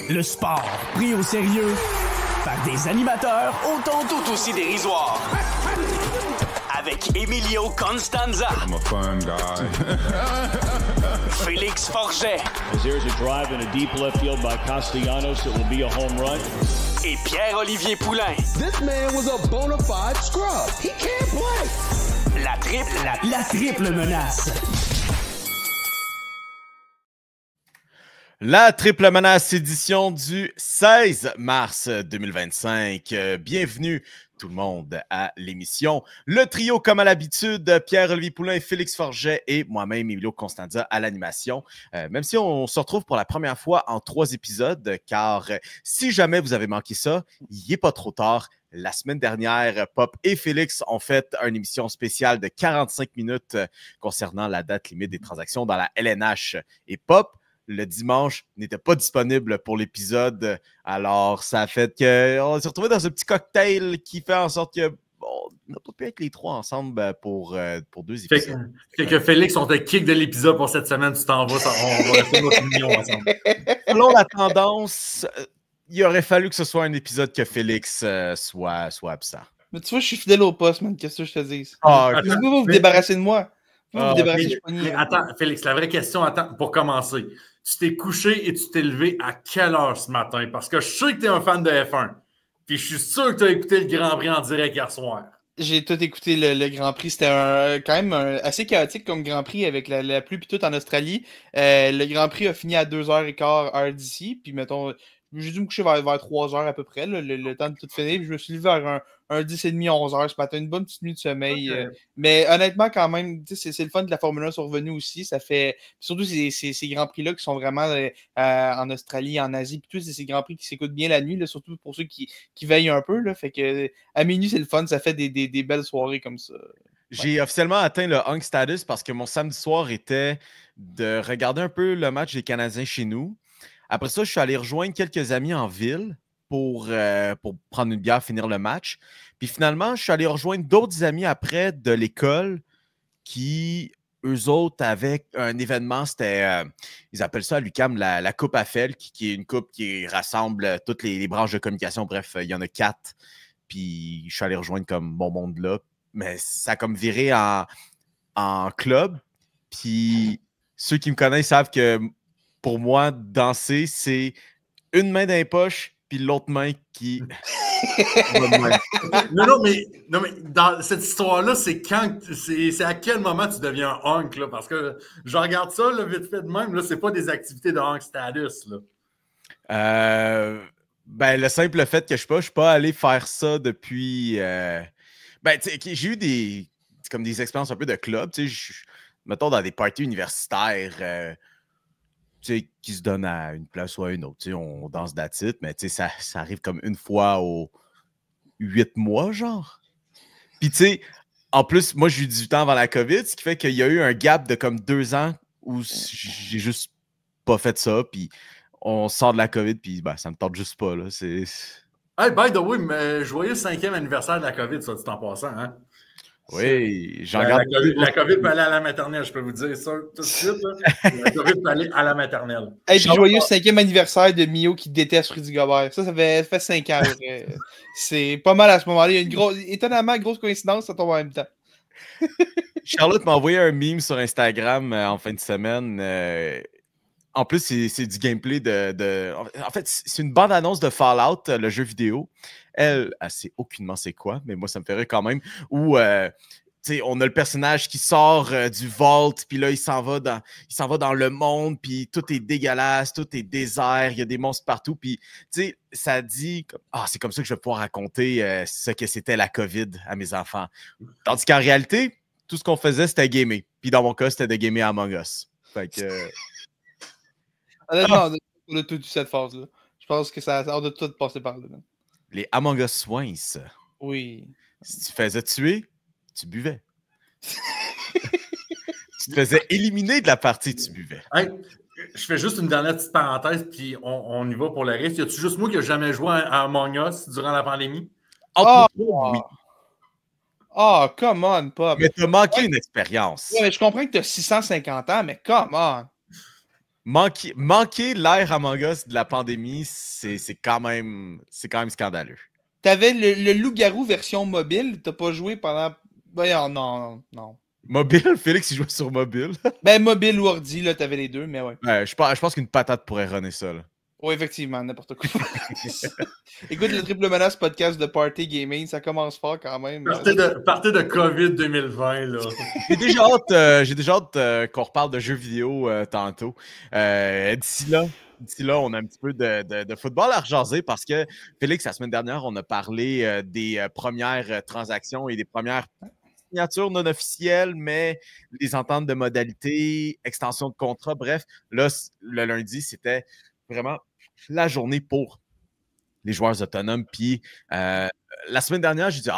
Le sport pris au sérieux par des animateurs autant tout aussi dérisoires. Avec Emilio Constanza. I'm a fun guy. Félix Forget. As there's a drive in a deep left field by Castellanos, it will be a home run. Et Pierre-Olivier Poulain. This man was a bona fide scrub. He can't play. La triple menace. La triple menace édition du 16 mars 2025. Bienvenue tout le monde à l'émission. Le trio, comme à l'habitude, Pierre-Olivier Poulain, Félix Forget et moi-même, Emilio Constanza, à l'animation. Même si on se retrouve pour la première fois en 3 épisodes, car si jamais vous avez manqué ça, il n'est pas trop tard. La semaine dernière, Pop et Félix ont fait une émission spéciale de 45 minutes concernant la date limite des transactions dans la LNH. Et Pop, le dimanche, n'était pas disponible pour l'épisode. Alors, ça a fait qu'on s'est retrouvés dans un petit cocktail qui fait en sorte que on n'a pas pu être les trois ensemble pour 2 épisodes. Fait que Félix, on te kick de l'épisode pour cette semaine, tu t'en vas, on va rester notre million ensemble. Selon la tendance, il aurait fallu que ce soit un épisode que Félix soit absent. Mais tu vois, je suis fidèle au poste, man. Qu'est-ce que je te dis? Ah, Vous vous débarrassez de moi. Vous débarrassez de mais attends, Félix, la vraie question, pour commencer. Tu t'es couché et tu t'es levé à quelle heure ce matin? Parce que je sais que tu es un fan de F1. Puis je suis sûr que tu as écouté le Grand Prix en direct hier soir. J'ai tout écouté le Grand Prix. C'était quand même assez chaotique comme Grand Prix avec la pluie puis tout en Australie. Le Grand Prix a fini à 2h15 heure d'ici. Puis mettons, j'ai dû me coucher vers 3h à peu près, là, le temps de tout finir. Puis je me suis levé vers un 10h30, 11h ce matin. Une bonne petite nuit de sommeil. Okay. Mais honnêtement, quand même, c'est le fun de la Formule 1 sont revenus aussi. Ça fait surtout ces Grands Prix-là qui sont vraiment en Australie, en Asie. Puis tous ces Grands Prix qui s'écoutent bien la nuit, là, surtout pour ceux qui veillent un peu. Là, fait que à minuit, c'est le fun. Ça fait des belles soirées comme ça. J'ai officiellement atteint le hunk status parce que mon samedi soir était de regarder un peu le match des Canadiens chez nous. Après ça, je suis allé rejoindre quelques amis en ville pour prendre une bière, finir le match. Puis finalement, je suis allé rejoindre d'autres amis après de l'école qui, eux autres, avaient un événement, c'était, ils appellent ça à l'UQAM la Coupe Eiffel, qui est une coupe qui rassemble toutes les branches de communication. Bref, il y en a 4. Puis je suis allé rejoindre comme mon monde là. Mais ça a comme viré en club. Puis ceux qui me connaissent savent que pour moi, danser, c'est une main dans les poches, puis l'autre main qui... non, mais dans cette histoire-là, c'est à quel moment tu deviens un hunk, là? Parce que je regarde ça, là, vite fait de même, là, c'est pas des activités de hunk status, là. Ben, le simple fait que je suis pas allé faire ça depuis... j'ai eu des expériences un peu de club, mettons dans des parties universitaires... qui se donne à une place ou à une autre. On danse d'attitude, mais ça arrive comme une fois aux 8 mois, genre. Puis, en plus, moi, j'ai eu 18 ans avant la COVID, ce qui fait qu'il y a eu un gap de comme 2 ans où j'ai juste pas fait ça. Puis, on sort de la COVID, puis ça me tente juste pas, là. Hey, by the way, mais joyeux 5e anniversaire de la COVID, ça dit en passant, hein? Oui, j'en la, garde. La COVID peut aller à la maternelle, je peux vous dire ça tout de suite. Là. La COVID peut aller à la maternelle. Hey, puis joyeux 5e anniversaire de Mio qui déteste Rudy Gobert. Ça fait 5 ans. C'est pas mal à ce moment-là. Il y a une étonnamment grosse coïncidence, ça tombe en même temps. Charlotte m'a envoyé un meme sur Instagram en fin de semaine. En plus, c'est du gameplay En fait, c'est une bande-annonce de Fallout, le jeu vidéo. Elle sait aucunement c'est quoi, mais moi, ça me ferait quand même. Où, on a le personnage qui sort du vault, puis là, il s'en va dans le monde, puis tout est dégueulasse, tout est désert, il y a des monstres partout, puis, ça dit, c'est comme ça que je vais pouvoir raconter ce que c'était la COVID à mes enfants. Tandis qu'en réalité, tout ce qu'on faisait, c'était gamer. Puis dans mon cas, c'était de gamer Among Us. Fait que... Honnêtement, on a tout eu cette phase-là. Je pense que on a tout passé par là. Les Among Us Swings. Oui. Si tu faisais tuer, tu buvais. Tu te faisais éliminer de la partie, tu buvais. Hey, je fais juste une dernière petite parenthèse, puis on y va pour le reste. Y a-tu juste moi qui n'ai jamais joué à Among Us durant la pandémie? Oui. Come on, Pop. Mais t'as manqué une expérience. Ouais, mais je comprends que t'as 650 ans, mais come on. Manquer l'air Among Us de la pandémie, c'est quand même scandaleux. T'avais le loup-garou version mobile, t'as pas joué pendant... Ben, non. Mobile, Félix, il jouait sur mobile. Ben, mobile ou ordi, là, t'avais les deux, mais ouais. Je pense qu'une patate pourrait runner ça, là. Oui, effectivement, n'importe quoi. Écoute, le Triple Menace podcast de Party Gaming, ça commence fort quand même. Partez de COVID 2020, là. J'ai déjà hâte qu'on reparle de jeux vidéo tantôt. D'ici là, on a un petit peu de football à rejaser parce que, Félix, la semaine dernière, on a parlé des premières transactions et des premières signatures non officielles, mais les ententes de modalité, extension de contrat, bref. Là, le lundi, c'était vraiment la journée pour les joueurs autonomes. Puis la semaine dernière, j'ai dit, tu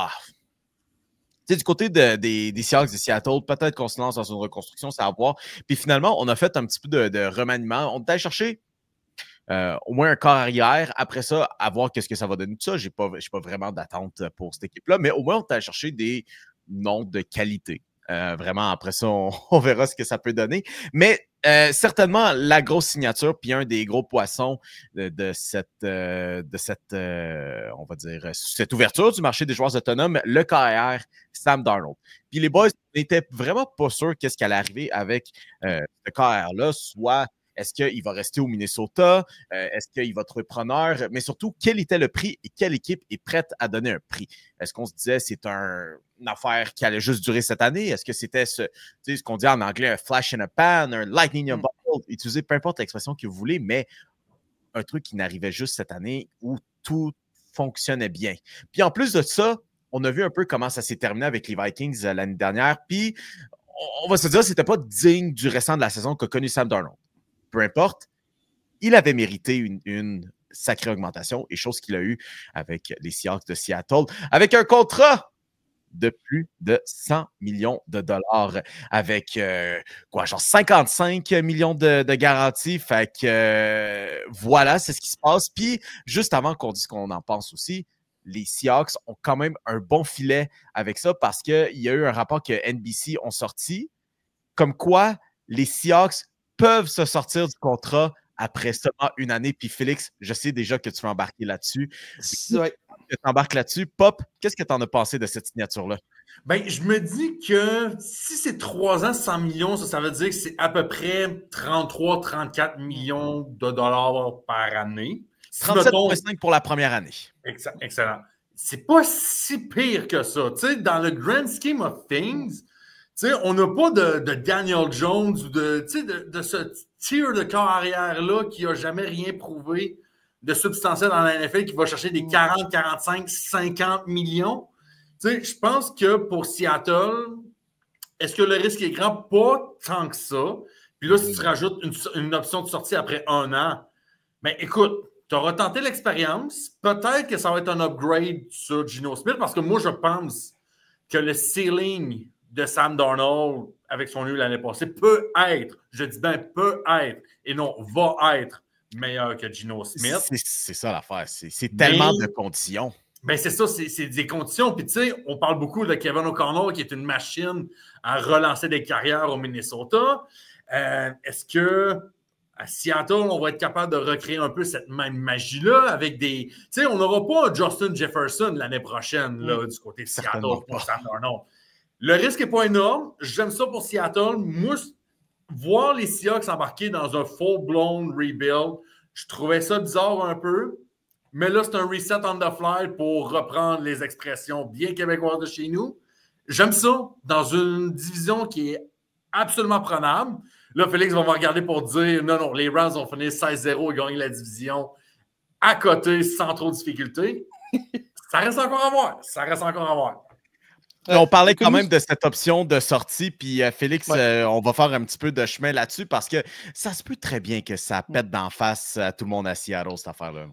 sais, du côté des Seahawks de Seattle, peut-être qu'on se lance dans une reconstruction, c'est à voir. Puis finalement, on a fait un petit peu de remaniement. On est allé chercher au moins un corps arrière. Après ça, à voir qu'est-ce que ça va donner tout ça. Je n'ai pas vraiment d'attente pour cette équipe-là, mais au moins, on est allé chercher des noms de qualité. Vraiment, après ça, on verra ce que ça peut donner. Mais certainement, la grosse signature, puis un des gros poissons de cette on va dire, cette ouverture du marché des joueurs autonomes, le KR, Sam Darnold. Puis les boys n'étaient vraiment pas sûrs qu'est-ce qui allait arriver avec ce KR-là, soit est-ce qu'il va rester au Minnesota, est-ce qu'il va trouver preneur, mais surtout, quel était le prix et quelle équipe est prête à donner un prix? Est-ce qu'on se disait c'est une affaire qui allait juste durer cette année? Est-ce que c'était ce qu'on dit en anglais, un flash in a pan, un lightning in a bottle? Utilisez peu importe l'expression que vous voulez, mais un truc qui n'arrivait juste cette année où tout fonctionnait bien. Puis en plus de ça, on a vu un peu comment ça s'est terminé avec les Vikings l'année dernière, puis on va se dire que c'était pas digne du restant de la saison qu'a connu Sam Darnold. Peu importe, il avait mérité une sacrée augmentation, et chose qu'il a eu avec les Seahawks de Seattle, avec un contrat de plus de 100 millions de dollars, avec genre 55 millions de garanties. Fait que voilà, c'est ce qui se passe. Puis, juste avant qu'on dise ce qu'on en pense aussi, les Seahawks ont quand même un bon filet avec ça parce qu'il y a eu un rapport que NBC ont sorti, comme quoi les Seahawks peuvent se sortir du contrat après seulement une année. Puis Félix, je sais déjà que tu vas embarquer là-dessus. Ouais. Tu embarques là-dessus. Pop, qu'est-ce que tu en as pensé de cette signature-là? Ben, je me dis que si c'est 3 ans, 100 millions, ça veut dire que c'est à peu près 33-34 millions de dollars par année. 37,5 pour la première année. Excellent. C'est pas si pire que ça. Tu sais, dans le grand scheme of things, tu sais, on n'a pas de Daniel Jones ou de ce tier de corps arrière-là qui n'a jamais rien prouvé de substantiel dans la NFL, qui va chercher des 40, 45, 50 millions. Tu sais, je pense que pour Seattle, est-ce que le risque est grand? Pas tant que ça. Puis là, si tu rajoutes une option de sortie après 1 an, ben écoute, tu auras tenté l'expérience. Peut-être que ça va être un upgrade sur Geno Smith, parce que moi, je pense que le ceiling de Sam Darnold avec son nul l'année passée peut être, je dis bien peut être, et non va être meilleur que Geno Smith. C'est ça l'affaire. C'est tellement de conditions. Ben c'est ça, c'est des conditions. Puis tu sais, on parle beaucoup de Kevin O'Connell qui est une machine à relancer des carrières au Minnesota. Est-ce que à Seattle, on va être capable de recréer un peu cette même magie-là avec des... Tu sais, on n'aura pas un Justin Jefferson l'année prochaine là, du côté de Seattle pour Sam Darnold. Le risque n'est pas énorme. J'aime ça pour Seattle. Moi, voir les Seahawks embarquer dans un full-blown rebuild, je trouvais ça bizarre un peu. Mais là, c'est un reset on the fly pour reprendre les expressions bien québécoises de chez nous. J'aime ça dans une division qui est absolument prenable. Là, Félix va me regarder pour dire non, les Rams ont fini 16-0 et gagné la division à côté sans trop de difficultés. Ça reste encore à voir. On parlait quand même de cette option de sortie, puis Félix, on va faire un petit peu de chemin là-dessus parce que ça se peut très bien que ça pète d'en face à tout le monde à Seattle, cette affaire-là.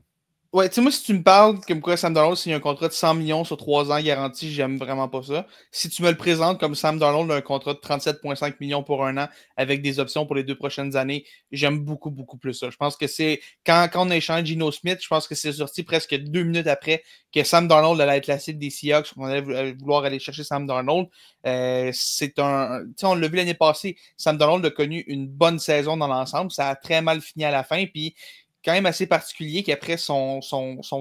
Ouais, tu sais, moi, si tu me parles comme quoi Sam Darnold signe un contrat de 100 millions sur 3 ans garanti, j'aime vraiment pas ça. Si tu me le présentes comme Sam Darnold un contrat de 37,5 millions pour un an avec des options pour les 2 prochaines années, j'aime beaucoup, beaucoup plus ça. Je pense que c'est quand on a échangé Geno Smith, je pense que c'est sorti presque 2 minutes après que Sam Darnold allait être la cible des Seahawks, qu'on allait vouloir aller chercher Sam Darnold. C'est un. Tu sais, on l'a vu l'année passée, Sam Darnold a connu une bonne saison dans l'ensemble. Ça a très mal fini à la fin, puis quand même assez particulier qu'après son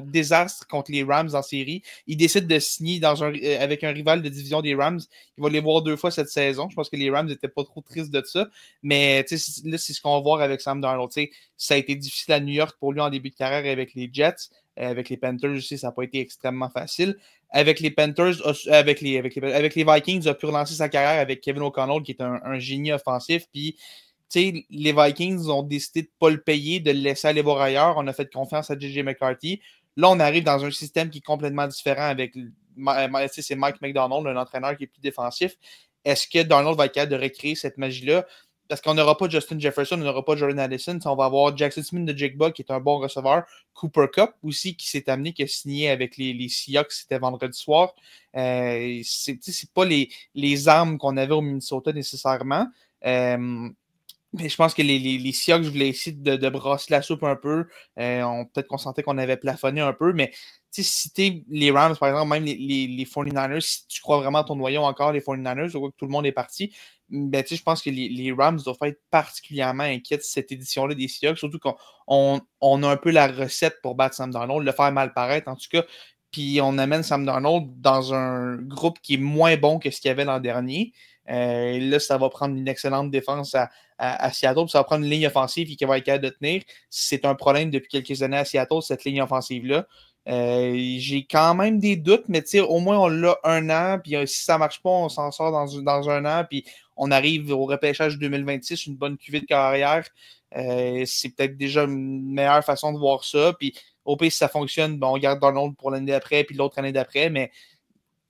désastre contre les Rams en série, il décide de signer avec un rival de division des Rams. Il va les voir 2 fois cette saison. Je pense que les Rams n'étaient pas trop tristes de ça. Mais là, c'est ce qu'on va voir avec Sam Darnold. Ça a été difficile à New York pour lui en début de carrière avec les Jets. Avec les Panthers aussi, ça n'a pas été extrêmement facile. Avec les Panthers, avec les Vikings, il a pu relancer sa carrière avec Kevin O'Connell, qui est un génie offensif. Puis les Vikings ont décidé de ne pas le payer, de le laisser aller voir ailleurs. On a fait confiance à J.J. McCarthy. Là, on arrive dans un système qui est complètement différent avec c'est Mike McDonald, un entraîneur qui est plus défensif. Est-ce que Darnold va être capable de recréer cette magie-là? Parce qu'on n'aura pas Justin Jefferson, on n'aura pas Jordan Addison. On va avoir Jackson Smith de Jigba, qui est un bon receveur. Cooper Kupp aussi, qui s'est amené, qui a signé avec les Seahawks, c'était vendredi soir. C'est pas les armes qu'on avait au Minnesota nécessairement. Mais je pense que les Seahawks voulaient essayer de brasser la soupe un peu. Peut-être qu'on sentait qu'on avait plafonné un peu, mais si t'es les Rams, par exemple, même les 49ers, si tu crois vraiment à ton noyau encore, les 49ers, je vois que tout le monde est parti, ben, je pense que les Rams doivent être particulièrement inquiets de cette édition-là des Seahawks, surtout qu'on a un peu la recette pour battre Sam Darnold, le faire mal paraître en tout cas, puis on amène Sam Darnold dans un groupe qui est moins bon que ce qu'il y avait l'an dernier. Là, ça va prendre une excellente défense à Seattle, puis ça va prendre une ligne offensive qui va être capable de tenir. C'est un problème depuis quelques années à Seattle, cette ligne offensive-là. J'ai quand même des doutes, mais au moins on l'a un an, puis si ça ne marche pas, on s'en sort dans un an, puis on arrive au repêchage 2026, une bonne cuvée de carrière. C'est peut-être déjà une meilleure façon de voir ça. Puis au pire, si ça fonctionne, ben, on garde Darnold pour l'année d'après, puis l'autre année d'après, mais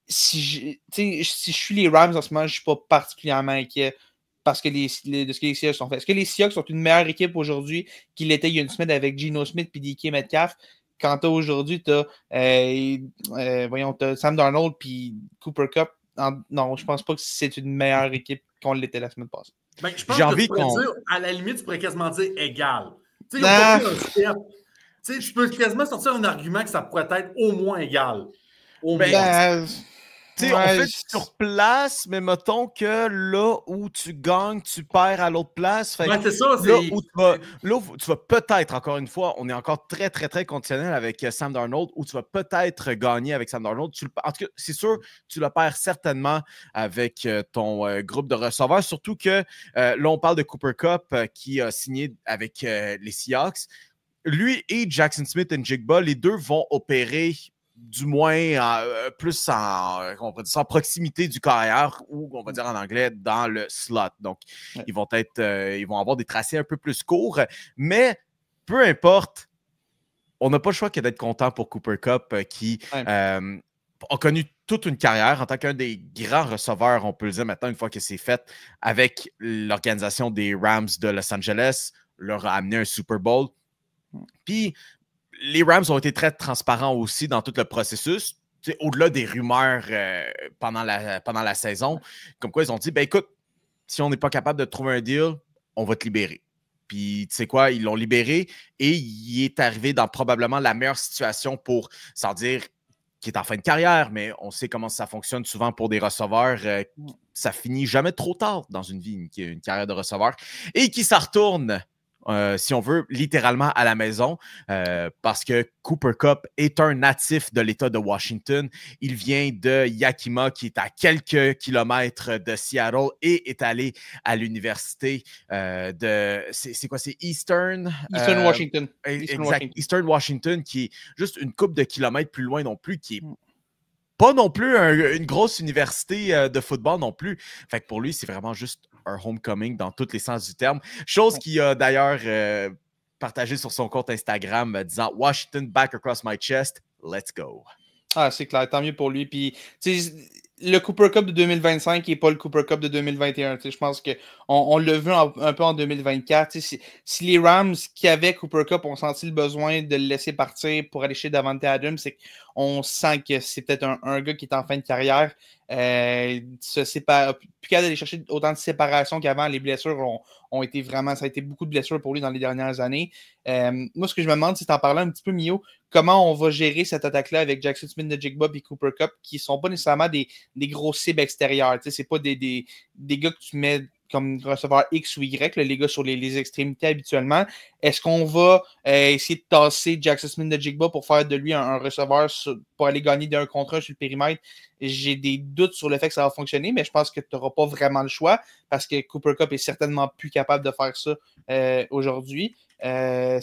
si je suis les Rams en ce moment, je ne suis pas particulièrement inquiet parce que de ce que les Seahawks ont fait. Est-ce que les Seahawks sont une meilleure équipe aujourd'hui qu'ils l'étaient il y a une semaine avec Geno Smith et DK Metcalf? Quand aujourd'hui, tu as Sam Darnold et Cooper Kupp. Non, je pense pas que c'est une meilleure équipe qu'on l'était la semaine passée. Ben, je pense que tu pourrais dire, à la limite, tu pourrais quasiment dire égal. Tu sais, je peux quasiment sortir un argument que ça pourrait être au moins égal. On fait sur place, mais mettons que là où tu gagnes, tu perds à l'autre place. Fait c'est ça. Là où tu vas peut-être, encore une fois, on est encore très, très, très conditionnel avec Sam Darnold, où tu vas peut-être gagner avec Sam Darnold. En tout cas, c'est sûr, tu le perds certainement avec ton groupe de receveurs, surtout que là, on parle de Cooper Kupp qui a signé avec les Seahawks. Lui et Jackson Smith et Jigba, les deux vont opérer du moins plus en proximité du carrière ou, on va dire en anglais, dans le slot. Donc, ils vont avoir des tracés un peu plus courts, mais peu importe, on n'a pas le choix que d'être content pour Cooper Kupp qui a connu toute une carrière en tant qu'un des grands receveurs, on peut le dire maintenant, une fois que c'est fait, avec l'organisation des Rams de Los Angeles, leur a amené un Super Bowl. Puis, les Rams ont été très transparents aussi dans tout le processus, au-delà des rumeurs pendant la saison, comme quoi ils ont dit, ben écoute, si on n'est pas capable de trouver un deal, on va te libérer. Puis, tu sais quoi, ils l'ont libéré et il est arrivé dans probablement la meilleure situation pour, sans dire qu'il est en fin de carrière, mais on sait comment ça fonctionne souvent pour des receveurs. Ça finit jamais trop tard dans une vie, une carrière de receveur, et qui s'en retourne. Si on veut, littéralement à la maison, parce que Cooper Kupp est un natif de l'État de Washington. Il vient de Yakima, qui est à quelques kilomètres de Seattle, et est allé à l'université c'est quoi? C'est Eastern Washington. Eastern Washington, qui est juste une couple de kilomètres plus loin non plus, qui est pas non plus une grosse université de football non plus. Fait que pour lui, c'est vraiment juste un homecoming dans tous les sens du terme. Chose qu'il a d'ailleurs partagé sur son compte Instagram disant « Washington back across my chest, let's go ». Ah, c'est clair, tant mieux pour lui. Puis, le Cooper Cup de 2025 n'est pas le Cooper Cup de 2021. Je pense qu'on l'a vu un peu en 2024. Si les Rams qui avaient Cooper Cup ont senti le besoin de le laisser partir pour aller chez Davante Adams, c'est qu'on sent que c'est peut-être un gars qui est en fin de carrière. Plus capable d'aller chercher autant de séparation qu'avant. Les blessures ont été vraiment... Ça a été beaucoup de blessures pour lui dans les dernières années. Moi, ce que je me demande, c'est t'en parler un petit peu, Mio, comment on va gérer cette attaque-là avec Jackson Smith-Njigba et Cooper Kupp, qui ne sont pas nécessairement des gros cibles extérieures. Ce n'est pas des gars que tu mets comme receveur X ou Y, là, les gars sur les extrémités habituellement. Est-ce qu'on va essayer de tasser Jackson Smith-Njigba pour faire de lui un receveur pour aller gagner d'un contre un sur le périmètre? J'ai des doutes sur le fait que ça va fonctionner, mais je pense que tu n'auras pas vraiment le choix parce que Cooper Kupp est certainement plus capable de faire ça aujourd'hui. Ça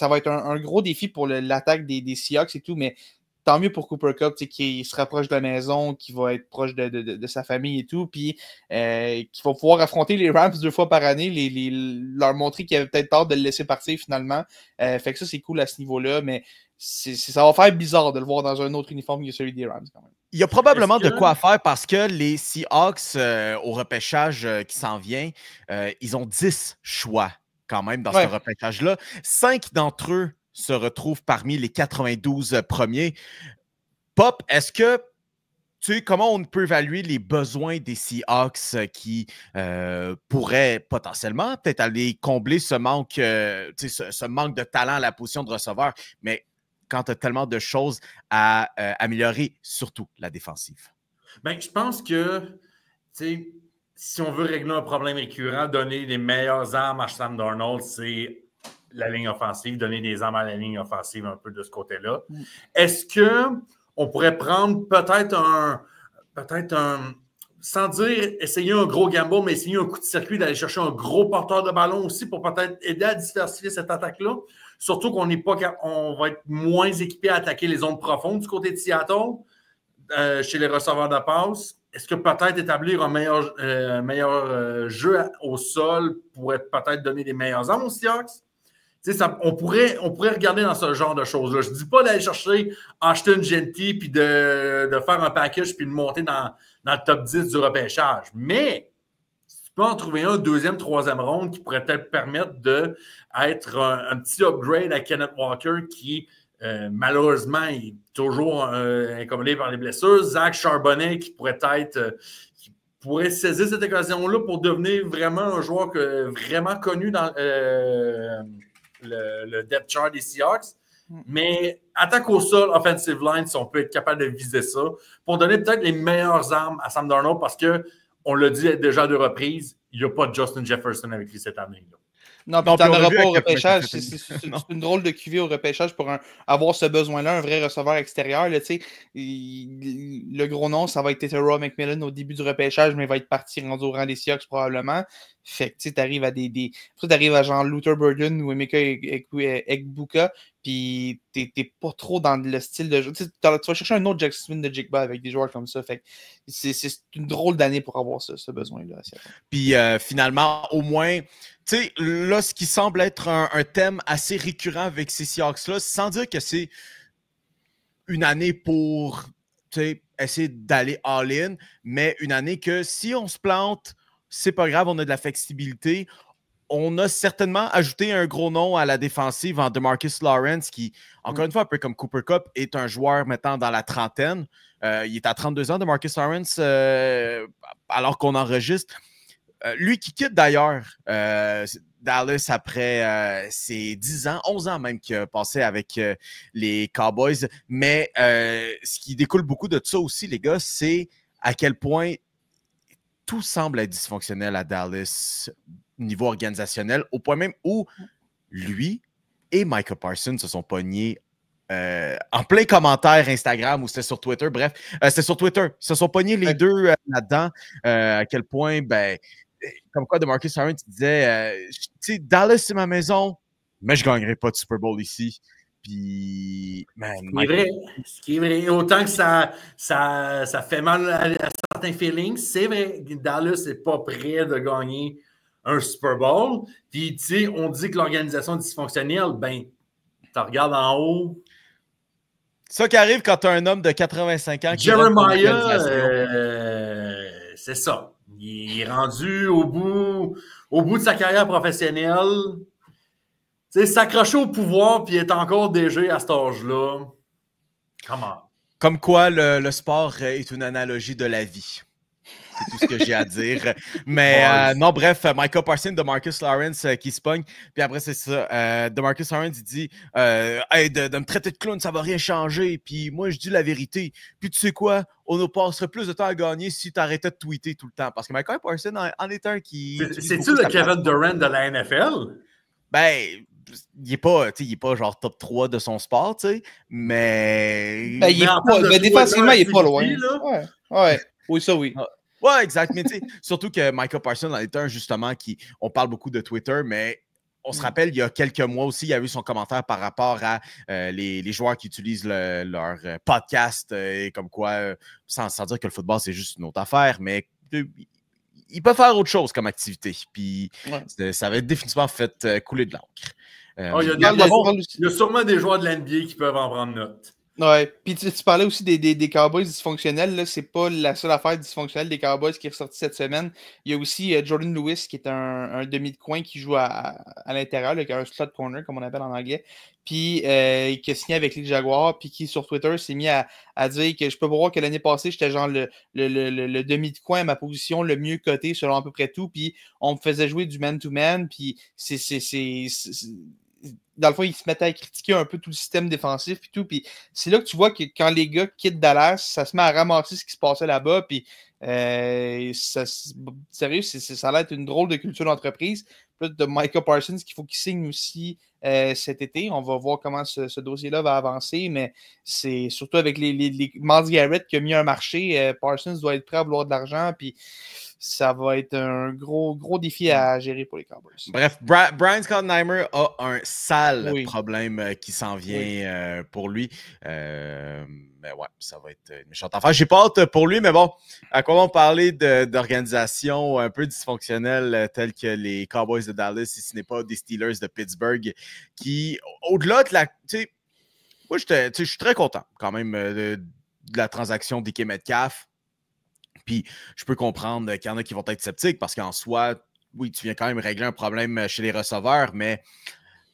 va être un gros défi pour l'attaque des Seahawks et tout, mais tant mieux pour Cooper Kupp qui se rapproche de la maison, qui va être proche de sa famille et tout, puis qui va pouvoir affronter les Rams 2 fois par année, leur montrer qu'il avait peut-être tort de le laisser partir finalement. Fait que ça, c'est cool à ce niveau-là, mais ça va faire bizarre de le voir dans un autre uniforme que celui des Rams quand même. Il y a probablement de quoi faire parce que les Seahawks, au repêchage qui s'en vient, ils ont 10 choix quand même dans ce repêchage-là. 5 d'entre eux se retrouvent parmi les 92 premiers. Pop, est-ce que tu sais comment on peut évaluer les besoins des Seahawks qui pourraient potentiellement peut-être aller combler ce manque, ce manque de talent à la position de receveur, mais quand tu as tellement de choses à améliorer, surtout la défensive? Bien, je pense que si on veut régler un problème récurrent, donner les meilleures armes à Sam Darnold, c'est la ligne offensive, donner des armes à la ligne offensive un peu de ce côté-là. Est-ce qu'on pourrait prendre peut-être un, sans dire essayer un gros gamble, mais essayer un coup de circuit d'aller chercher un gros porteur de ballon aussi pour peut-être aider à diversifier cette attaque-là? Surtout qu'on va être moins équipé à attaquer les zones profondes du côté de Seattle, chez les receveurs de passe. Est-ce que peut-être établir un meilleur jeu au sol pourrait peut-être donner des meilleures armes aux Seahawks? On pourrait regarder dans ce genre de choses-là. Je ne dis pas d'aller chercher Ashton Jeanty puis de faire un package puis de monter dans le top 10 du repêchage. Mais tu peux en trouver un deuxième, troisième ronde qui pourrait peut-être permettre d'être un petit upgrade à Kenneth Walker qui, malheureusement, est toujours incommodé par les blessures. Zach Charbonnet qui pourrait saisir cette occasion-là pour devenir vraiment un joueur vraiment connu dans le depth chart des Seahawks. Mais attaque au sol, offensive line, si on peut être capable de viser ça, pour donner peut-être les meilleures armes à Sam Darnold, parce qu'on l'a dit déjà à 2 reprises, il n'y a pas de Justin Jefferson avec lui cette année. Non, puis t'en auras pas au repêchage. C'est une drôle de cuvée au repêchage pour avoir ce besoin-là, un vrai receveur extérieur. Là, le gros nom, ça va être Tetairoa McMillan au début du repêchage, mais il va être parti rendu au rang des Seahawks probablement. Fait que tu arrives à t'arrives à genre Luther Burden ou Emeka Egbuka, puis t'es pas trop dans le style de jeu. Tu vas chercher un autre Jackson Smith-Njigba avec des joueurs comme ça. Fait que c'est une drôle d'année pour avoir ce besoin-là. Puis finalement, au moins, tu sais, là, ce qui semble être un thème assez récurrent avec ces Seahawks-là, sans dire que c'est une année pour essayer d'aller all-in, mais une année que si on se plante, c'est pas grave, on a de la flexibilité. On a certainement ajouté un gros nom à la défensive en DeMarcus Lawrence, qui, encore une fois, un peu comme Cooper Kupp, est un joueur maintenant dans la trentaine. Il est à 32 ans, DeMarcus Lawrence, alors qu'on enregistre. Lui qui quitte d'ailleurs Dallas après ses 10 ans, 11 ans même qu'il a passé avec les Cowboys. Mais ce qui découle beaucoup de ça aussi, les gars, c'est à quel point tout semble être dysfonctionnel à Dallas niveau organisationnel, au point même où lui et Micah Parsons se sont pognés en plein commentaire Instagram ou c'était sur Twitter. Bref, c'était sur Twitter. Ils se sont pognés les deux là-dedans. À quel point, comme quoi DeMarcus Lawrence disait Dallas, c'est ma maison, mais je ne gagnerai pas de Super Bowl ici. Puis, ce qui est vrai, autant que ça fait mal à certains feelings, c'est vrai, Dallas n'est pas prêt de gagner un Super Bowl. Puis, tu sais, on dit que l'organisation est dysfonctionnelle. Ben, tu regardes en haut, Ça qui arrive quand tu as un homme de 85 ans qui Jeremiah, c'est ça. Il est rendu au bout de sa carrière professionnelle. Tu sais, s'accrocher au pouvoir puis être encore DG à cet âge-là. Comment? Comme quoi, le sport est une analogie de la vie. C'est tout ce que j'ai à dire. Mais non, bref, Micah Parsons, DeMarcus Lawrence qui se pogne. Puis après, c'est ça. DeMarcus Lawrence, il dit hey, de me traiter de clown, ça va rien changer. Puis moi, je dis la vérité. Puis tu sais quoi? On nous passerait plus de temps à gagner si tu arrêtais de tweeter tout le temps. Parce que Micah Parsons en est un qui. C'est-tu le Kevin Durant de la NFL? Ben. Il n'est pas genre top 3 de son sport, tu sais, mais... Ben, défensivement, il n'est pas loin. Ouais. Oui, ça, oui. Ouais, exact. Mais tu sais, surtout que Micah Parsons en est un, justement, on parle beaucoup de Twitter, mais on se rappelle, il y a quelques mois aussi, il y a eu son commentaire par rapport à les joueurs qui utilisent leur podcast, et comme quoi, sans dire que le football, c'est juste une autre affaire, mais... il peut faire autre chose comme activité. Puis ça va être définitivement fait couler de l'encre. Il y a sûrement des joueurs de l'NBA qui peuvent en prendre note. Ouais, puis tu parlais aussi des Cowboys dysfonctionnels. Là, c'est pas la seule affaire dysfonctionnelle des Cowboys qui est ressortie cette semaine. Il y a aussi Jordan Lewis qui est un demi de coin qui joue à l'intérieur, qui a un slot corner, comme on appelle en anglais, puis qui a signé avec les Jaguars, puis qui sur Twitter s'est mis à dire que je peux voir que l'année passée, j'étais genre le demi de coin à ma position, le mieux coté selon à peu près tout, puis on me faisait jouer du man-to-man, puis dans le fond, ils se mettaient à critiquer un peu tout le système défensif et tout. Puis c'est là que tu vois que quand les gars quittent Dallas, ça se met à ramasser ce qui se passait là-bas. Puis sérieux, ça a l'air une drôle de culture d'entreprise. Plus de Micah Parsons qu'il faut qu'il signe aussi cet été. On va voir comment ce dossier-là va avancer. Mais c'est surtout avec les Myles Garrett qui a mis un marché. Parsons doit être prêt à vouloir de l'argent. Puis ça va être un gros défi à gérer pour les Cowboys. Bref, Brian Schottenheimer a un sale problème qui s'en vient pour lui. Mais ouais, ça va être une méchante affaire. J'ai pas hâte pour lui, mais bon, à quoi on parlait d'organisations un peu dysfonctionnelles telles que les Cowboys de Dallas, si ce n'est pas des Steelers de Pittsburgh, qui, au-delà de la... Moi, je suis très content quand même de la transaction d'Ike Metcalf. Puis je peux comprendre qu'il y en a qui vont être sceptiques parce qu'en soi, oui, tu viens quand même régler un problème chez les receveurs, mais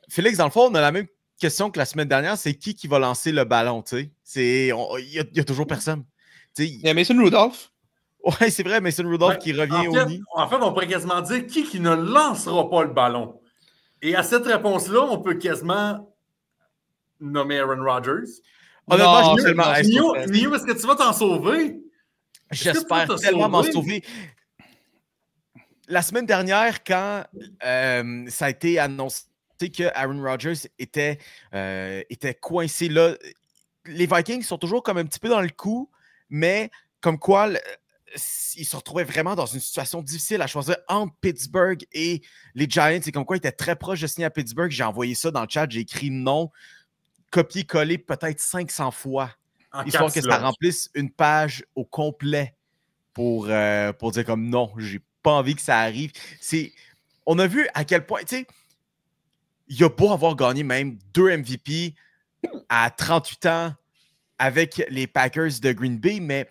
Félix, dans le fond, on a la même question que la semaine dernière, c'est qui va lancer le ballon, tu sais? Il y a toujours personne. Il y a Mason Rudolph. Oui, c'est vrai, Mason Rudolph qui revient au nid. En fait, on pourrait quasiment dire qui ne lancera pas le ballon. Et à cette réponse-là, on peut quasiment nommer Aaron Rodgers. Honnêtement, Nio, est-ce que tu vas t'en sauver? J'espère tellement m'en sauver. La semaine dernière, quand ça a été annoncé que Aaron Rodgers était coincé là, les Vikings sont toujours comme un petit peu dans le coup, mais comme quoi ils se retrouvaient vraiment dans une situation difficile à choisir entre Pittsburgh et les Giants. C'est comme quoi ils étaient très proches de signer à Pittsburgh. J'ai envoyé ça dans le chat, j'ai écrit non, copier-coller peut-être 500 fois. Histoire que ça remplisse une page au complet pour dire comme non, j'ai pas envie que ça arrive. On a vu à quel point, tu sais, il a beau avoir gagné même 2 MVP à 38 ans avec les Packers de Green Bay, mais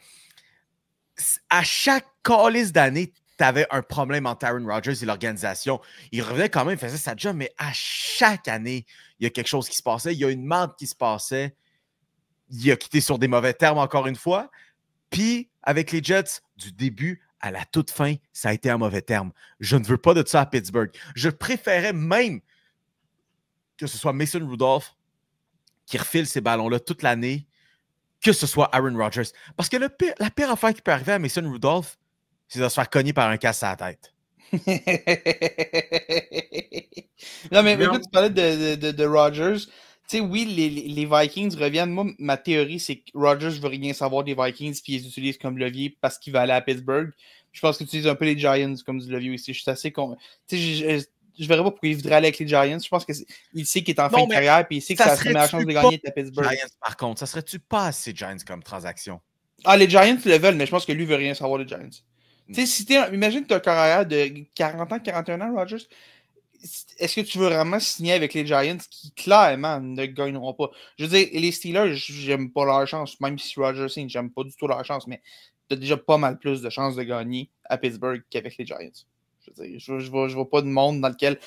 à chaque calice d'année, tu avais un problème entre Aaron Rodgers et l'organisation. Il revenait quand même, il faisait sa job, mais à chaque année, il y a quelque chose qui se passait, il y a une merde qui se passait. Il a quitté sur des mauvais termes encore une fois. Puis, avec les Jets, du début à la toute fin, ça a été un mauvais terme. Je ne veux pas de ça à Pittsburgh. Je préférais même que ce soit Mason Rudolph qui refile ces ballons-là toute l'année, que ce soit Aaron Rodgers. Parce que la pire affaire qui peut arriver à Mason Rudolph, c'est de se faire cogner par un casse à la tête. Non, mais écoute, tu parlais de Rodgers. Tu sais, oui, les Vikings reviennent. Moi, ma théorie, c'est que Rodgers ne veut rien savoir des Vikings puis ils les utilisent comme levier parce qu'il va aller à Pittsburgh. Je pense que tu utilises un peu les Giants comme du levier aussi. Je suis assez con. Tu sais, je verrais pas pourquoi il voudrait aller avec les Giants. Je pense qu'il sait qu'il est en fin de carrière puis il sait que ça serait la chance de gagner à Pittsburgh. Giants, par contre, ça serait-tu pas assez Giants comme transaction? Ah, les Giants le veulent, mais je pense que lui veut rien savoir des Giants. Tu sais, imagine que tu as un carrière de 40 ans, 41 ans, Rodgers. est-ce que tu veux vraiment signer avec les Giants qui, clairement, ne gagneront pas? Je veux dire, les Steelers, j'aime pas leur chance, même si Rodgers signe, j'aime pas du tout leur chance, mais tu as déjà pas mal plus de chances de gagner à Pittsburgh qu'avec les Giants. Je veux dire, je vois pas de monde dans lequel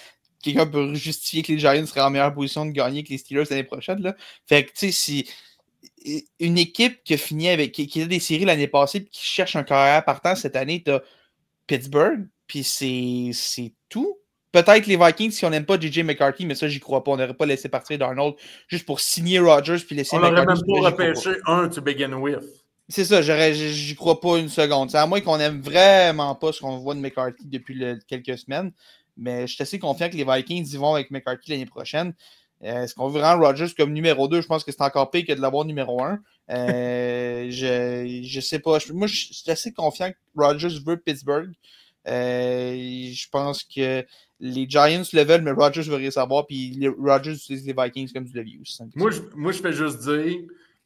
quelqu'un peut justifier que les Giants seraient en meilleure position de gagner que les Steelers l'année prochaine. Là. Fait que, tu sais, si une équipe qui a fini avec, qui a des séries l'année passée et qui cherche un carrière partant cette année, tu as Pittsburgh, puis c'est tout. Peut-être les Vikings si on n'aime pas JJ McCarthy, mais ça, j'y crois pas. On n'aurait pas laissé partir Darnold juste pour signer Rodgers puis laisser McCarthy. On McCarthy. n'aurait même pas repêché un to begin with. C'est ça, j'y crois pas une seconde. C'est à moins qu'on aime vraiment pas ce qu'on voit de McCarthy depuis quelques semaines. Mais je suis assez confiant que les Vikings y vont avec McCarthy l'année prochaine. Est-ce qu'on veut rendre Rodgers comme numéro 2? Je pense que c'est encore pire que de l'avoir numéro 1. Je sais pas. Moi, je suis assez confiant que Rodgers veut Pittsburgh. Je pense que les Giants le veulent, mais Rodgers veut rien savoir. Puis Rodgers utilise les Vikings comme du levier aussi. Moi, je fais juste dire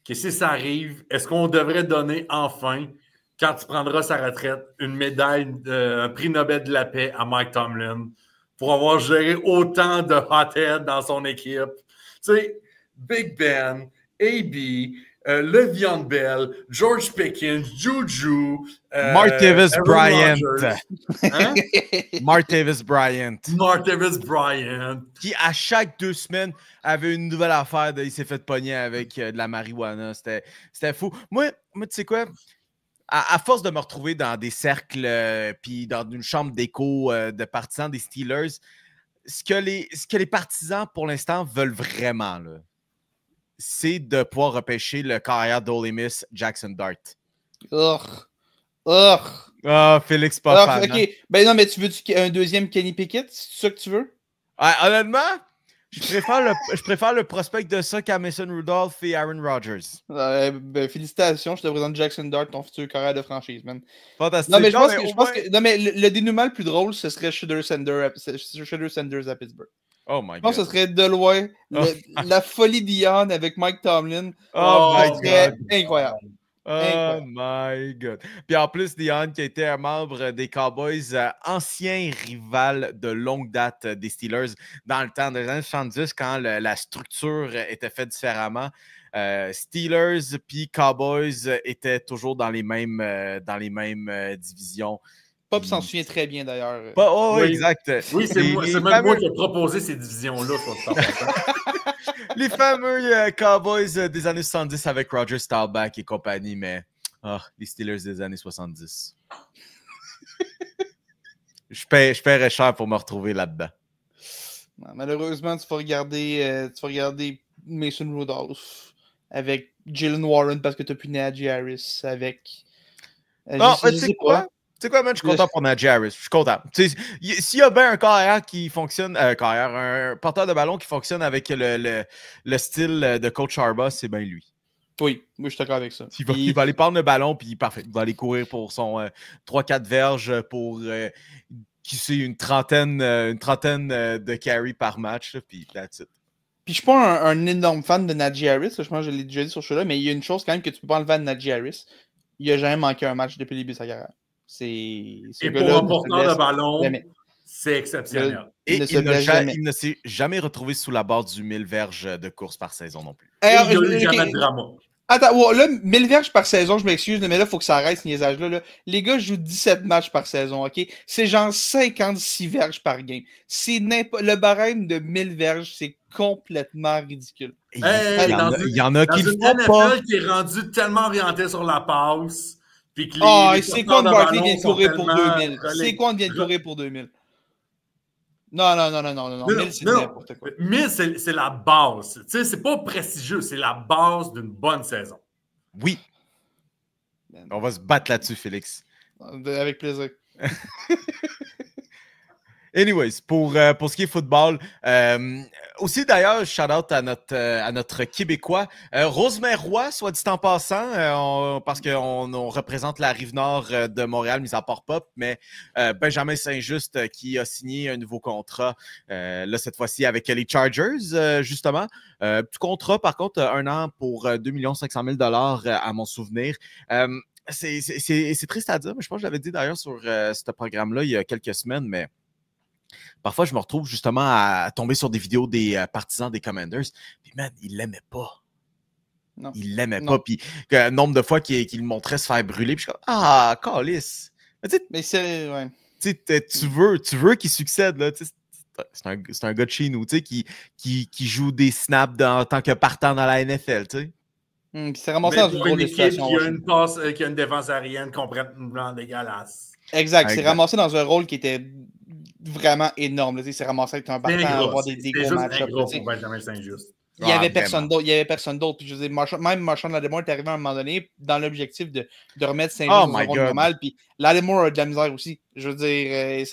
que si ça arrive, est-ce qu'on devrait donner enfin, quand tu prendras sa retraite, une médaille, un prix Nobel de la paix à Mike Tomlin pour avoir géré autant de hotheads dans son équipe? Tu sais, Big Ben, AB, Le'Veon Bell, George Pickens, Juju, Martavis Bryant. Hein? Martavis Bryant. Martavis Bryant. Qui, à chaque 2 semaines, avait une nouvelle affaire. Il s'est fait pogner avec de la marijuana. C'était fou. Moi tu sais quoi? À force de me retrouver dans des cercles puis dans une chambre d'écho de partisans des Steelers, ce que les partisans, pour l'instant, veulent vraiment, là, c'est de pouvoir repêcher le carrière d'Ole Miss, Jackson Dart. Félix, pas fan. OK. Ben non, mais tu veux un deuxième Kenny Pickett? C'est ça que tu veux? Honnêtement, je préfère le prospect de ça qu'à Mason Rudolph et Aaron Rodgers. Ben, félicitations, je te présente Jackson Dart, ton futur carrière de franchise, man. Fantastique. Non, mais je pense que non, mais le dénouement le plus drôle, ce serait Shedeur Sanders à Pittsburgh. Oh my God. Je pense que ce serait de loin la folie d'Ian avec Mike Tomlin. My God. Incroyable. Oh my God. Puis en plus, Dion, qui était un membre des Cowboys, ancien rival de longue date des Steelers dans le temps des années 70, quand la structure était faite différemment. Steelers puis Cowboys étaient toujours dans les mêmes divisions. Pop s'en souvient très bien d'ailleurs. Oui, exact. Oui, c'est même moi qui ai proposé ces divisions-là. Les fameux Cowboys des années 70 avec Roger Staubach et compagnie, mais les Steelers des années 70. Je paierais cher pour me retrouver là-dedans. Non, malheureusement, tu vas regarder Mason Rudolph avec Jalen Warren parce que tu n'as plus Najee Harris avec. Tu sais quoi? Tu sais quoi, man? Je suis content pour Najee Harris. Je suis content. S'il y a bien un carrière qui fonctionne, un porteur de ballon qui fonctionne avec le style de Coach Harbaugh, c'est bien lui. Oui, moi je suis d'accord avec ça. Il va aller prendre le ballon, puis parfait. Il va aller courir pour son 3-4 verges pour qui sait, une trentaine de carry par match, puis that's it. Puis je suis pas un énorme fan de Najee Harris. Je pense que je l'ai déjà dit sur ce show-là, mais il y a une chose quand même que tu peux pas enlever à Najee Harris. Il a jamais manqué un match depuis le début de sa carrière. Et pour un porteur de ballon, c'est exceptionnel. Et il ne s'est jamais retrouvé sous la barre du 1000 verges de course par saison non plus. Et il n'y a eu jamais de drama. Attends, là, 1000 verges par saison, je m'excuse, mais là, il faut que ça arrête ce niaisage-là. Les gars jouent 17 matchs par saison, OK? C'est genre 56 verges par game. Le barème de 1000 verges, c'est complètement ridicule. Il y en a qui le font pas. Qui est rendu tellement orienté sur la passe. C'est quoi de Barkley vient de courir pour 2000? C'est quoi vient de courir pour 2000? Non. 1000, c'est n'importe quoi. 1000, c'est la base. Tu sais, c'est pas prestigieux, c'est la base d'une bonne saison. Oui. On va se battre là-dessus, Félix. Avec plaisir. Anyways, pour ce qui est football, aussi d'ailleurs, shout-out à notre Québécois, Rosemère Roy, soit dit en passant, parce qu'on représente la Rive-Nord de Montréal, mis à part Pop, mais Benjamin Saint-Just qui a signé un nouveau contrat, là cette fois-ci avec les Chargers, justement. Petit contrat, par contre, 1 an pour 2 500 000 $ à mon souvenir. C'est triste à dire, mais je pense que je l'avais dit d'ailleurs sur ce programme-là il y a quelques semaines, mais Parfois, je me retrouve justement à tomber sur des vidéos des partisans des Commanders. Puis, man, ils l'aimaient pas. Non. Ils l'aimaient Non. pas. Puis, le nombre de fois qu'il le montrait se faire brûler. Puis, je suis comme, ah, calice. Mais c'est. Ouais. Tu veux qu'il succède, là. C'est un gars de chez nous, qui joue des snaps en tant que partant dans la NFL, tu sais. Puis c'est ramassé dans une drôle de situation. Qui a une défense aérienne complètement dégueulasse. Exact. C'est ramassé dans un rôle qui était vraiment énorme. C'est ramassé avec un partant à avoir des gros matchs. C'est Benjamin Saint-Just. Il n'y avait personne d'autre. Puis je veux dire, même Marshall Lattimore est arrivé à un moment donné dans l'objectif de remettre Saint-Just dans un rôle normal. Puis Lattimore a de la misère aussi. Je veux dire,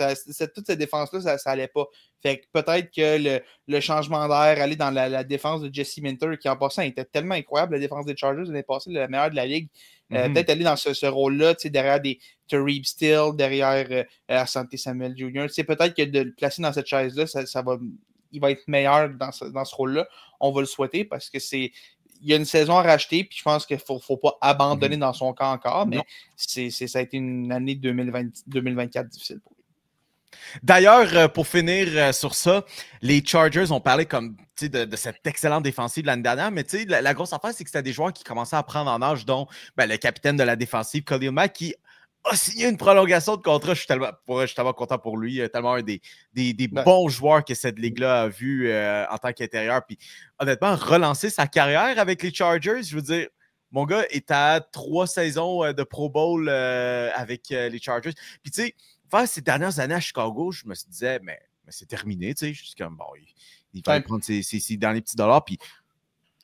toute cette défense-là, ça allait pas. Fait que peut-être que le changement d'air, aller dans la défense de Jesse Minter, qui en passant était tellement incroyable, la défense des Chargers l'année passée, la meilleure de la ligue. Peut-être aller dans ce rôle-là, derrière des Tariq Steele, derrière Asante Samuel Jr. Peut-être que de le placer dans cette chaise-là, il va être meilleur dans ce rôle-là. On va le souhaiter parce que il y a une saison à racheter, puis je pense qu'il ne faut pas abandonner dans son camp encore, mais ça a été une année 2024 difficile pour lui. D'ailleurs, pour finir sur ça, les Chargers ont parlé comme de cette excellente défensive de l'année dernière, mais la grosse affaire, c'est que c'était des joueurs qui commençaient à prendre en âge, dont le capitaine de la défensive, Khalil Mack, qui a signé une prolongation de contrat. Je suis tellement content pour lui. Tellement un des bons joueurs que cette ligue-là a vu en tant qu'intérieur. Puis honnêtement, relancer sa carrière avec les Chargers, je veux dire, mon gars est à 3 saisons de Pro Bowl avec les Chargers. Puis tu sais, faire ces dernières années à Chicago, je me disais, mais c'est terminé. Tu sais, je suis comme, bon, il va prendre ses derniers petits dollars. Puis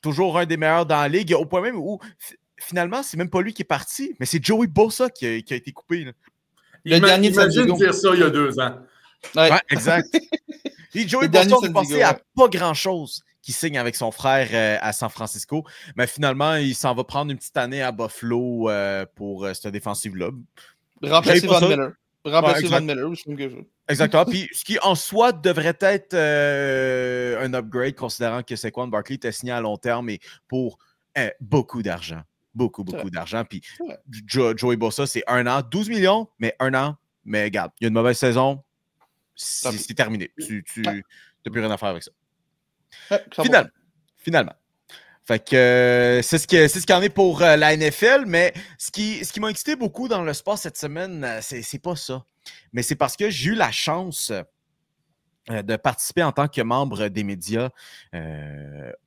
toujours un des meilleurs dans la ligue, au point même où finalement, c'est même pas lui qui est parti, mais c'est Joey Bosa qui a été coupé. Là. Imagine dire ça il y a 2 ans. Ouais, exact. Et Joey Bosa, on est passé à pas grand-chose qui signe avec son frère à San Francisco, mais finalement, il s'en va prendre une petite année à Buffalo pour cette défensive-là. Remplacer Von Miller. Von Miller, je trouve que ça. Exactement. Puis ce qui en soi devrait être un upgrade, considérant que Saquon Barkley était signé à long terme et pour beaucoup d'argent. Beaucoup d'argent. Puis Joey Bosa, c'est 1 an, 12 millions, mais 1 an. Mais regarde, il y a une mauvaise saison, c'est terminé. Tu n'as plus rien à faire avec ça. Finalement. Fait que c'est ce qu'il y en est pour la NFL, mais ce qui m'a excité beaucoup dans le sport cette semaine, c'est pas ça. Mais c'est parce que j'ai eu la chance de participer en tant que membre des médias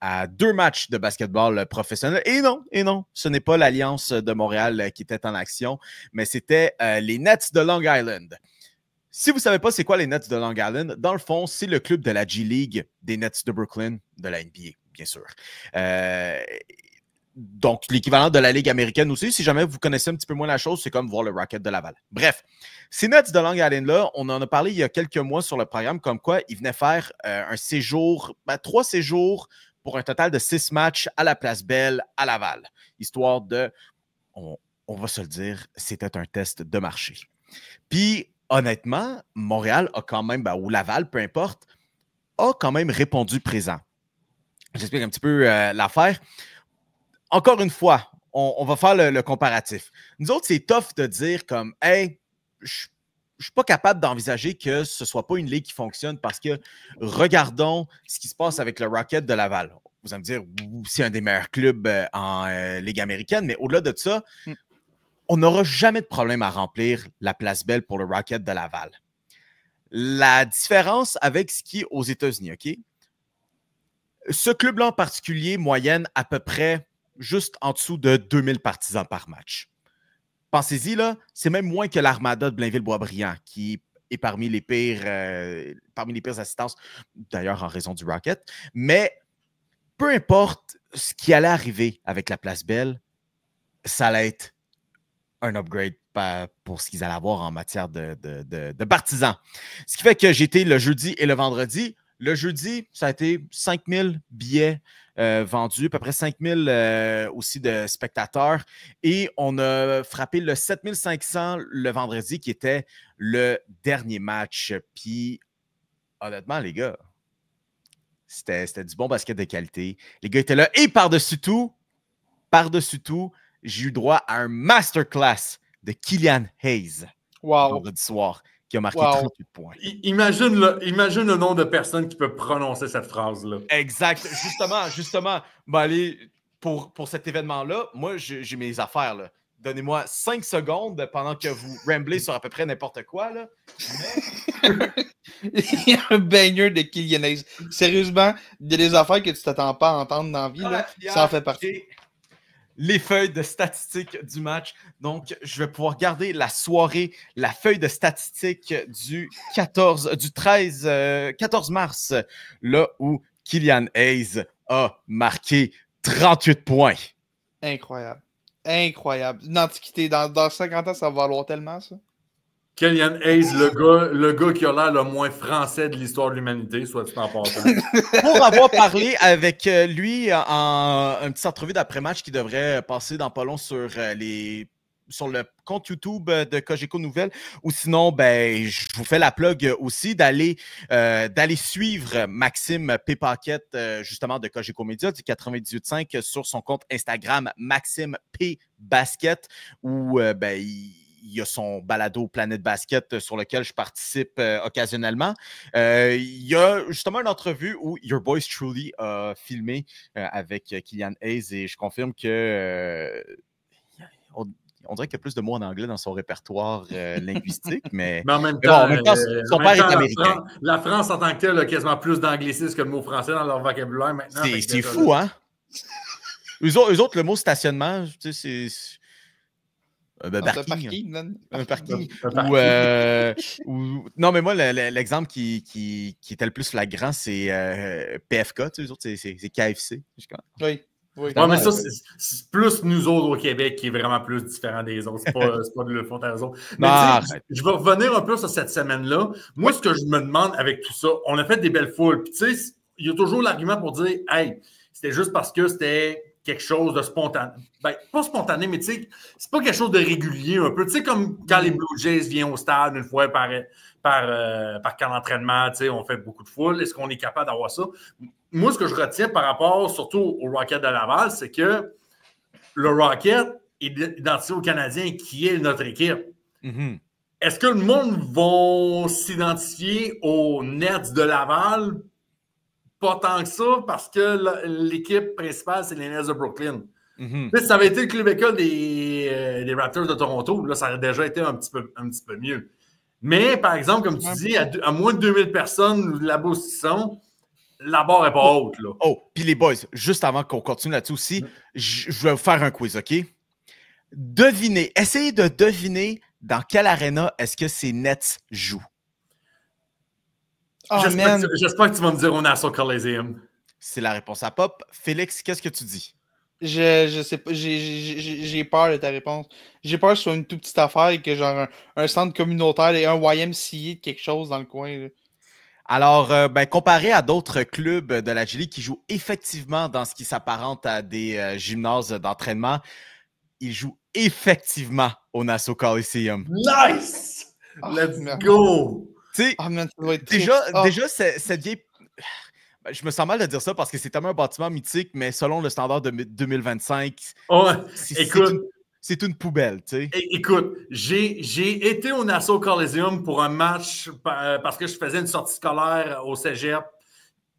à 2 matchs de basketball professionnel. Et non, ce n'est pas l'Alliance de Montréal qui était en action, mais c'était les Nets de Long Island. Si vous ne savez pas c'est quoi les Nets de Long Island, dans le fond, c'est le club de la G-League des Nets de Brooklyn, de la NBA, bien sûr. Donc, l'équivalent de la Ligue américaine aussi. Si jamais vous connaissez un petit peu moins la chose, c'est comme voir le Rocket de Laval. Bref, ces Nets de Long Island-là, on en a parlé il y a quelques mois sur le programme, comme quoi ils venaient faire un séjour, 3 séjours pour un total de 6 matchs à la Place Belle, à Laval. Histoire de, on va se le dire, c'était un test de marché. Puis, honnêtement, Montréal a quand même, ou Laval, peu importe, a quand même répondu présent. J'explique un petit peu l'affaire. Encore une fois, on va faire le comparatif. Nous autres, c'est tough de dire comme, hey, je ne suis pas capable d'envisager que ce ne soit pas une ligue qui fonctionne parce que regardons ce qui se passe avec le Rocket de Laval. Vous allez me dire, c'est un des meilleurs clubs en Ligue américaine, mais au-delà de ça, on n'aura jamais de problème à remplir la Place Belle pour le Rocket de Laval. La différence avec ce qui est aux États-Unis, OK? Ce club-là en particulier moyenne à peu près juste en dessous de 2000 partisans par match. Pensez-y, là, c'est même moins que l'Armada de Blainville-Boisbriand, qui est parmi les pires assistances, d'ailleurs en raison du Rocket. Mais peu importe ce qui allait arriver avec la Place Belle, ça allait être un upgrade pour ce qu'ils allaient avoir en matière de partisans. Ce qui fait que j'étais le jeudi et le vendredi. Le jeudi, ça a été 5000 billets vendus, à peu près 5000 aussi de spectateurs. Et on a frappé le 7500 le vendredi, qui était le dernier match. Puis, honnêtement, les gars, c'était du bon basket de qualité. Les gars étaient là. Et par-dessus tout, j'ai eu droit à un masterclass de Killian Hayes vendredi soir. qui a marqué Wow. 38 points. Imagine le nombre de personnes qui peuvent prononcer cette phrase-là. Exact. Justement. Bon, allez, pour cet événement-là, moi, j'ai mes affaires. Là. Donnez-moi 5 secondes pendant que vous ramblez sur à peu près n'importe quoi. Là. Il y a un banger de Killian Hayes. Sérieusement, il y a des affaires que tu t'attends pas à entendre dans la vie. Là, ça en fait partie. Les feuilles de statistiques du match. Donc, je vais pouvoir garder la soirée, la feuille de statistiques du 14 mars, là où Killian Hayes a marqué 38 points. Incroyable. Une antiquité. Dans 50 ans, ça va valoir tellement, ça. Killian Hayes, le gars qui a l'air le moins français de l'histoire de l'humanité, soit dit en passant. Pour avoir parlé avec lui en une petite entrevue d'après-match qui devrait passer dans pas long sur le compte YouTube de Cogeco Nouvelles, ou sinon, ben, je vous fais la plug aussi d'aller suivre Maxime P. Paquette, justement de Cogeco Média du 98.5 sur son compte Instagram Maxime P. Basket, où ben, il y a son balado Planète Basket sur lequel je participe occasionnellement. Il y a justement une entrevue où Your Boys Truly a filmé avec Killian Hayes et je confirme que on dirait qu'il y a plus de mots en anglais dans son répertoire linguistique, mais en même temps, son père est américain. La France en tant que telle a quasiment plus d'anglicisme que de mots français dans leur vocabulaire maintenant. C'est fou, hein? Eux autres, le mot stationnement, tu sais, c'est... Un parking. Non, mais moi, l'exemple qui était le plus flagrant, c'est PFK. Tu sais, eux autres, c'est KFC. Oui. Ouais, mais ça, c'est plus nous autres au Québec qui est vraiment plus différent des autres. C'est pas de le faute à eux autres. Mais je vais revenir un peu sur cette semaine-là. Moi, ce que je me demande avec tout ça, on a fait des belles foules. Puis, tu sais, il y a toujours l'argument pour dire, hey, c'était juste parce que c'était quelque chose de spontané. Ben, pas spontané, mais tu sais, c'est pas quelque chose de régulier un peu. Tu sais, comme quand les Blue Jays viennent au stade une fois par camp d'entraînement, tu sais, on fait beaucoup de foule. Est-ce qu'on est capable d'avoir ça? Moi, ce que je retiens par rapport surtout au Rocket de Laval, c'est que le Rocket est identifié aux Canadiens qui est notre équipe. Mm-hmm. Est-ce que le monde va s'identifier aux Nets de Laval? Pas tant que ça, parce que l'équipe principale, c'est les Nets de Brooklyn. Mm-hmm. Si ça avait été le club école des Raptors de Toronto, là, ça aurait déjà été un petit peu mieux. Mais, par exemple, comme tu dis, à moins de 2000 personnes là-bas où ils sont, la barre n'est pas haute. Là. Oh, puis les boys, juste avant qu'on continue là-dessus aussi, je vais vous faire un quiz, OK? Essayez de deviner dans quelle aréna est-ce que ces Nets jouent. Oh, j'espère que tu vas me dire au Nassau Coliseum. C'est la réponse à Pop. Félix, qu'est-ce que tu dis? Je sais pas, j'ai peur de ta réponse. J'ai peur que ce soit une toute petite affaire et que genre un centre communautaire et un YMCA de quelque chose dans le coin. Là. Alors, comparé à d'autres clubs de la G-League qui jouent effectivement dans ce qui s'apparente à des gymnases d'entraînement, ils jouent effectivement au Nassau Coliseum. Nice! Let's go! Déjà, cette vieille... Je me sens mal de dire ça parce que c'est tellement un bâtiment mythique, mais selon le standard de 2025, c'est une poubelle, tu sais. Écoute, j'ai été au Nassau Coliseum pour un match parce que je faisais une sortie scolaire au cégep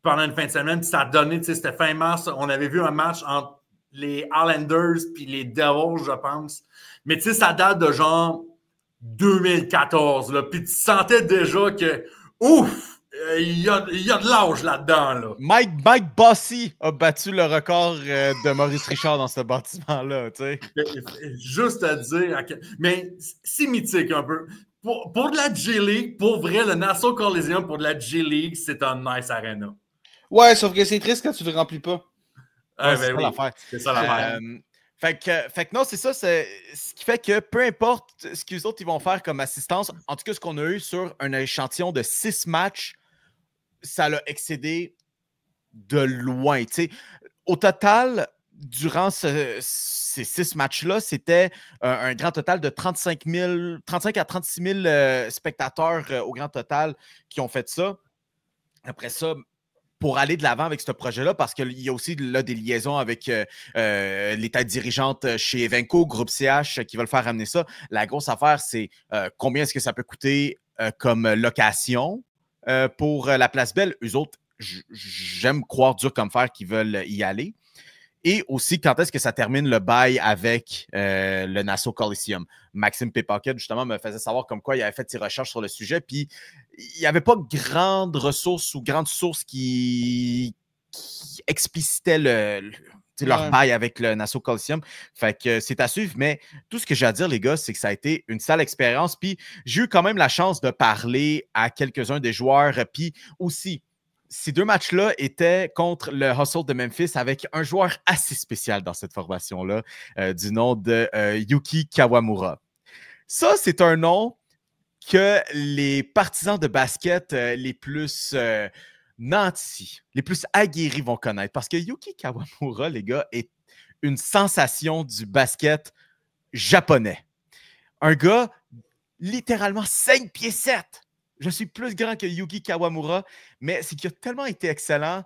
pendant une fin de semaine. Puis ça a donné, tu sais, c'était fin mars. On avait vu un match entre les Islanders puis les Devils, je pense. Mais tu sais, ça date de genre 2014. Là. Puis tu sentais déjà que, ouf! Il y a de l'âge là-dedans. Là. Mike Bossy a battu le record de Maurice Richard dans ce bâtiment-là. Tu sais. Juste à dire. Mais c'est mythique un peu. Pour de la G-League, pour vrai, le Nassau Coliseum pour de la G-League, c'est un nice arena. Ouais, sauf que c'est triste quand tu le remplis pas. C'est ça l'affaire. Fait que non, c'est ça. C'est ce qui fait que peu importe ce qu'ils autres ils vont faire comme assistance, en tout cas, ce qu'on a eu sur un échantillon de 6 matchs, ça l'a excédé de loin. T'sais. Au total, durant ces 6 matchs-là, c'était un grand total de 35 à 36 000 spectateurs au grand total qui ont fait ça. Après ça, pour aller de l'avant avec ce projet-là, parce qu'il y a aussi là, des liaisons avec les têtes dirigeantes chez Evenco, Groupe CH, qui veulent faire ramener ça. La grosse affaire, c'est combien est-ce que ça peut coûter comme location pour la Place Belle. Eux autres, j'aime croire dur comme fer qu'ils veulent y aller. Et aussi, quand est-ce que ça termine le bail avec le Nassau Coliseum? Maxime Pépaquet, justement, me faisait savoir comme quoi il avait fait ses recherches sur le sujet, puis il n'y avait pas grandes ressources ou grandes sources qui explicitaient leur bail avec le Nassau Coliseum. Fait que c'est à suivre, mais tout ce que j'ai à dire, les gars, c'est que ça a été une sale expérience, puis j'ai eu quand même la chance de parler à quelques-uns des joueurs, puis aussi, ces deux matchs-là étaient contre le Hustle de Memphis avec un joueur assez spécial dans cette formation-là, du nom de Yuki Kawamura. Ça, c'est un nom que les partisans de basket les plus nantis, les plus aguerris vont connaître. Parce que Yuki Kawamura, les gars, est une sensation du basket japonais. Un gars littéralement 5 pieds 7. Je suis plus grand que Yuki Kawamura, mais c'est qu'il a tellement été excellent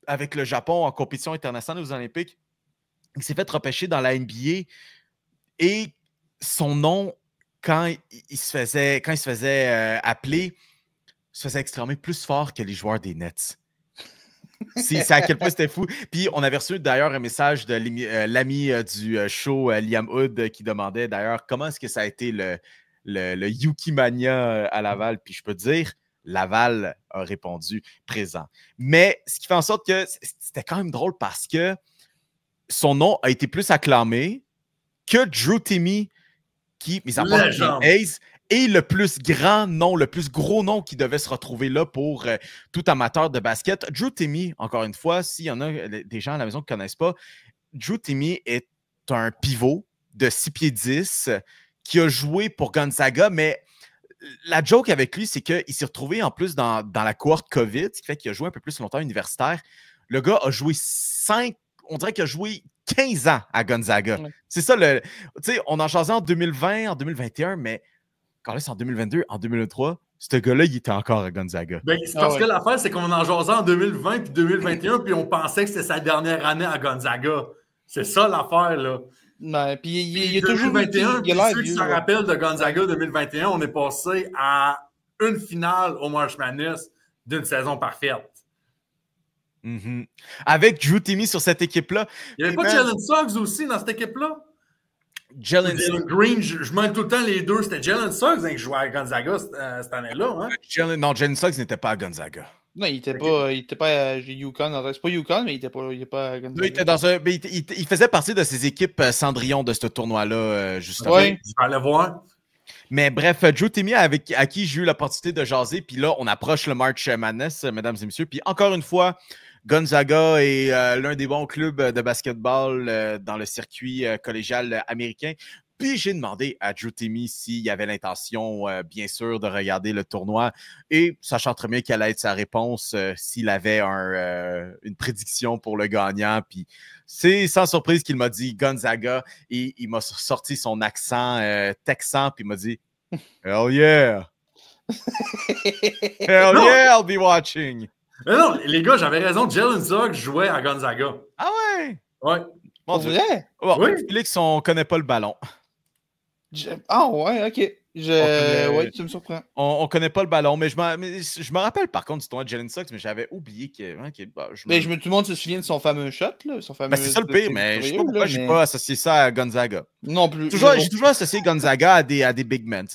avec le Japon en compétition internationale aux Olympiques. Il s'est fait repêcher dans la NBA et son nom, quand il se faisait appeler, se faisait extrêmement plus fort que les joueurs des Nets. C'est à quel point c'était fou. Puis on avait reçu d'ailleurs un message de l'ami du show, Liam Hood, qui demandait d'ailleurs comment est-ce que ça a été le Yuki-mania à Laval, puis je peux te dire, Laval a répondu présent. Mais ce qui fait en sorte que c'était quand même drôle parce que son nom a été plus acclamé que Drew Timme, qui, mis à part Hayes, est le plus grand nom, le plus gros nom qui devait se retrouver là pour tout amateur de basket. Drew Timme, encore une fois, s'il y en a des gens à la maison qui ne connaissent pas, Drew Timme est un pivot de 6 pieds 10 qui a joué pour Gonzaga, mais la joke avec lui, c'est qu'il s'est retrouvé en plus dans la cohorte COVID, ce qui fait qu'il a joué un peu plus longtemps universitaire. Le gars a joué 15 ans à Gonzaga. Ouais. C'est ça, tu sais, on en jasait en 2020, en 2021, mais quand c'est en 2022, en 2023, ce gars-là, il était encore à Gonzaga. Ben, c'est parce que l'affaire, c'est qu'on en jasait en 2020 puis 2021, puis on pensait que c'était sa dernière année à Gonzaga. C'est ça l'affaire, là. Ouais, puis il y a toujours 2021, ceux qui s'en rappellent de Gonzaga 2021, on est passé à une finale au March Madness d'une saison parfaite. Mm-hmm. Avec Drew Timme sur cette équipe-là. Il n'y avait pas Jalen Suggs aussi dans cette équipe-là? Jalen Green, je mêle tout le temps les deux. C'était Jalen Suggs qui jouait à Gonzaga cette année-là. Hein? Jalen Suggs n'était pas à Gonzaga. Non, il était pas à UConn. C'est pas UConn, mais il était pas à Gonzaga. Il faisait partie de ces équipes Cendrillon de ce tournoi-là, justement. Oui, je vais aller voir. Mais bref, Drew Timme, à qui j'ai eu l'opportunité de jaser, puis là, on approche le March Madness, mesdames et messieurs. Puis encore une fois, Gonzaga est l'un des bons clubs de basketball dans le circuit collégial américain. Puis j'ai demandé à Drew Timme s'il avait l'intention, bien sûr, de regarder le tournoi. Et sachant très bien quelle allait être sa réponse, s'il avait une prédiction pour le gagnant. Puis c'est sans surprise qu'il m'a dit Gonzaga. Et il m'a sorti son accent texan. Puis il m'a dit Hell yeah! Hell yeah, I'll be watching! Mais non, les gars, j'avais raison. Jalen Suggs jouait à Gonzaga. Ah ouais? Ouais. Bon, vrai? Bon, oui. Félix, on ne connaît pas le ballon. Ah ouais, ok. Ouais, tu me surprends. On connaît pas le ballon, mais je me rappelle par contre du tournoi de Jalen Suggs, mais j'avais oublié que. Tout le monde se souvient de son fameux shot, là. Son fameux c'est ça le pire, mais je sais pas pourquoi j'ai pas associé ça à Gonzaga. Non plus. J'ai toujours associé Gonzaga à des big men,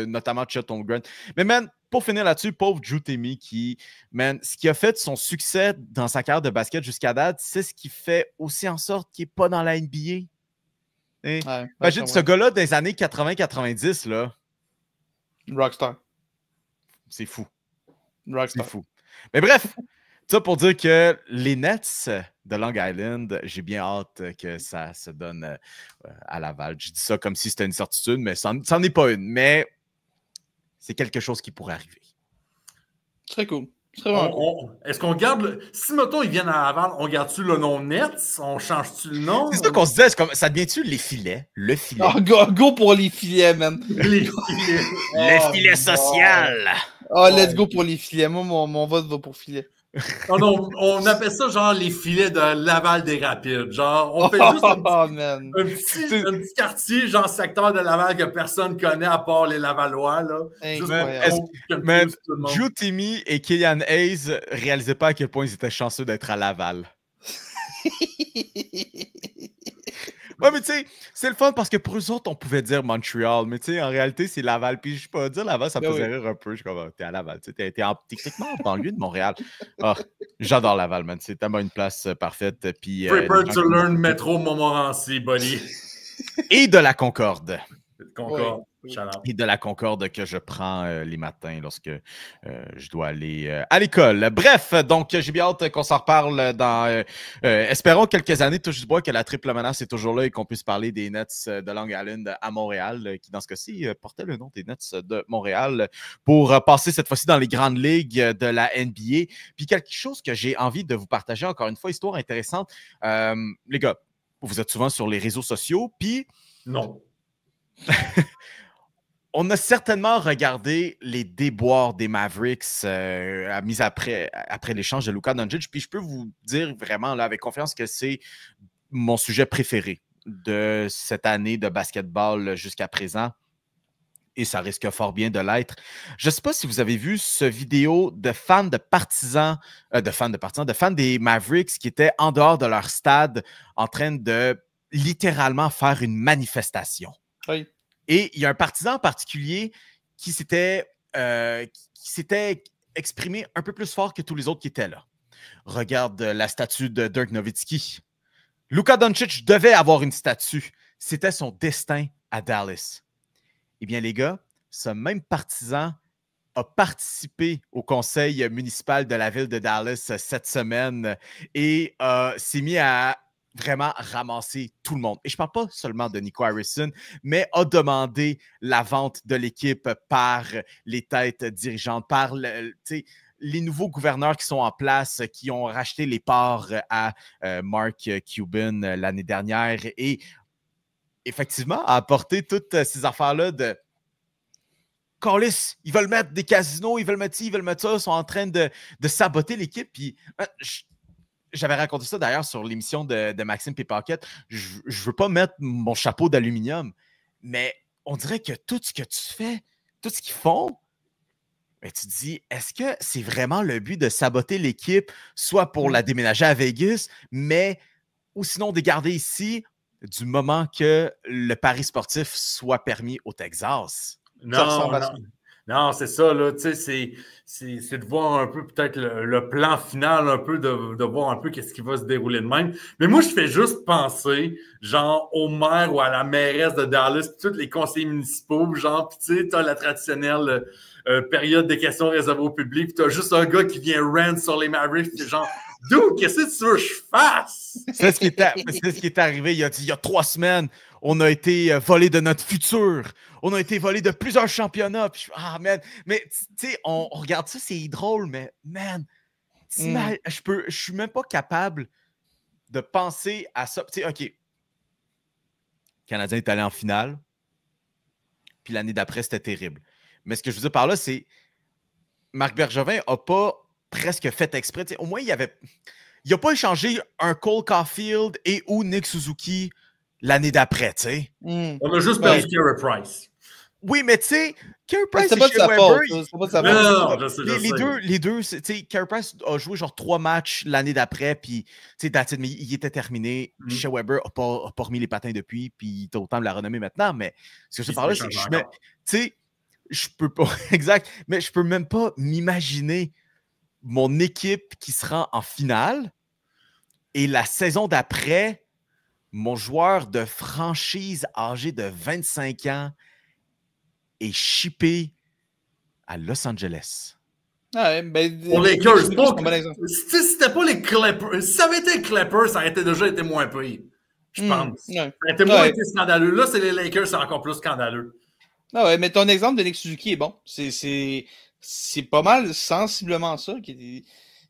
notamment Chet Holmgren. Mais man, pour finir là-dessus, pauvre Drew Timme qui, man, ce qui a fait son succès dans sa carrière de basket jusqu'à date, c'est ce qui fait aussi en sorte qu'il n'est pas dans la NBA. Imagine ce gars-là des années 80-90, là. Rockstar. C'est fou. Rockstar. C'est fou. Mais bref, ça pour dire que les Nets de Long Island, j'ai bien hâte que ça se donne à Laval. Je dis ça comme si c'était une certitude, mais ça n'en est pas une. Mais c'est quelque chose qui pourrait arriver. Très cool. Est-ce qu'on garde si, mettons, ils viennent à Laval, on garde-tu le nom Nets? On change-tu le nom? C'est ça qu'on se disait. Ça devient-tu les filets? Le filet. Oh, go pour les filets, man. Les filets. Le filet social. Oh, let's go pour les filets. Moi, mon vote va pour filet. On appelle ça genre les filets de Laval des Rapides. Genre, on fait juste un petit quartier, genre secteur de Laval que personne connaît à part les Lavallois. Là. Mais Drew Timmie et Killian Hayes réalisaient pas à quel point ils étaient chanceux d'être à Laval. Ouais, mais tu sais, c'est le fun parce que pour eux autres, on pouvait dire Montréal, mais tu sais, en réalité, c'est Laval. Puis je sais pas, dire Laval, ça me faisait rire un peu. Je suis comme, t'es à Laval, tu sais, t'es techniquement en banlieue de Montréal. Oh, j'adore Laval, man. C'est tellement une place parfaite. Puis, Prepare to learn métro Montmorency, buddy. Et de la Concorde. Concorde. Et de la Concorde que je prends les matins lorsque je dois aller à l'école. Bref, donc j'ai bien hâte qu'on s'en reparle dans, espérons quelques années, touche du bois, que la triple menace est toujours là et qu'on puisse parler des Nets de Long Island à Montréal, qui dans ce cas-ci portaient le nom des Nets de Montréal, pour passer cette fois-ci dans les grandes ligues de la NBA. Puis quelque chose que j'ai envie de vous partager, encore une fois, histoire intéressante. Les gars, vous êtes souvent sur les réseaux sociaux, puis... Non. On a certainement regardé les déboires des Mavericks mis après l'échange de Luka Doncic. Puis je peux vous dire vraiment là, avec confiance que c'est mon sujet préféré de cette année de basketball jusqu'à présent. Et ça risque fort bien de l'être. Je ne sais pas si vous avez vu ce vidéo de fans des Mavericks qui étaient en dehors de leur stade en train de littéralement faire une manifestation. Oui. Et il y a un partisan en particulier qui s'était exprimé un peu plus fort que tous les autres qui étaient là. Regarde la statue de Dirk Nowitzki. Luka Doncic devait avoir une statue. C'était son destin à Dallas. Eh bien, les gars, ce même partisan a participé au conseil municipal de la ville de Dallas cette semaine et s'est mis à vraiment ramasser tout le monde. Et je ne parle pas seulement de Nico Harrison, mais a demandé la vente de l'équipe par les têtes dirigeantes, par les nouveaux gouverneurs qui sont en place, qui ont racheté les parts à Mark Cuban l'année dernière et effectivement a apporté toutes ces affaires-là de Callis, ils veulent mettre des casinos, ils veulent mettre ci, ils veulent mettre ça, ils sont en train de saboter l'équipe. Puis j'avais raconté ça d'ailleurs sur l'émission de Maxime Pipaquette. Je ne veux pas mettre mon chapeau d'aluminium, mais on dirait que tout ce que tu fais, tout ce qu'ils font, ben, tu te dis, est-ce que c'est vraiment le but de saboter l'équipe, soit pour la déménager à Vegas, mais ou sinon de garder ici du moment que le pari sportif soit permis au Texas? Non, c'est ça, là, tu sais, c'est de voir un peu peut-être le plan final, un peu, de voir un peu qu'est-ce qui va se dérouler de même. Mais moi, je fais juste penser, genre, au maire ou à la mairesse de Dallas, puis tous les conseillers municipaux, genre, puis tu sais, t'as la traditionnelle période des questions réservées au public, puis t'as juste un gars qui vient rant sur les Mavericks, puis genre, dude, qu'est-ce que tu veux que je fasse? C'est ce qui est arrivé il y a 3 semaines. On a été volé de notre futur. On a été volé de plusieurs championnats. Puis man. Mais tu sais, on regarde ça, c'est drôle, mais man, je suis même pas capable de penser à ça. Tu sais, OK. Le Canadien est allé en finale. Puis l'année d'après, c'était terrible. Mais ce que je veux dire par là, c'est Marc Bergevin n'a pas presque fait exprès. T'sais, au moins, il n'a pas échangé un Cole Caulfield et ou Nick Suzuki l'année d'après, tu sais. On a juste perdu Carey Price. Oui, mais tu sais, Carey Price c'est pas de sa faute. C'est pas de sa faute. Les deux, tu sais, Carey Price a joué genre 3 matchs l'année d'après, puis tu sais, mais il était terminé. Shea Weber n'a pas remis les patins depuis, puis il est autant de la renommée maintenant, mais ce que je parle là, c'est que tu sais, je peux pas, exact, mais je peux même pas m'imaginer mon équipe qui se rend en finale et la saison d'après, mon joueur de franchise âgé de 25 ans est shippé à Los Angeles. Ah, ben, pour les Lakers, si c'était pas les Clippers, si ça avait été les Clippers, ça aurait déjà été moins pire. Je pense. Ça aurait été moins été scandaleux. Là, c'est les Lakers, c'est encore plus scandaleux. Ah ouais, mais ton exemple de Nick Suzuki est bon. C'est pas mal sensiblement ça.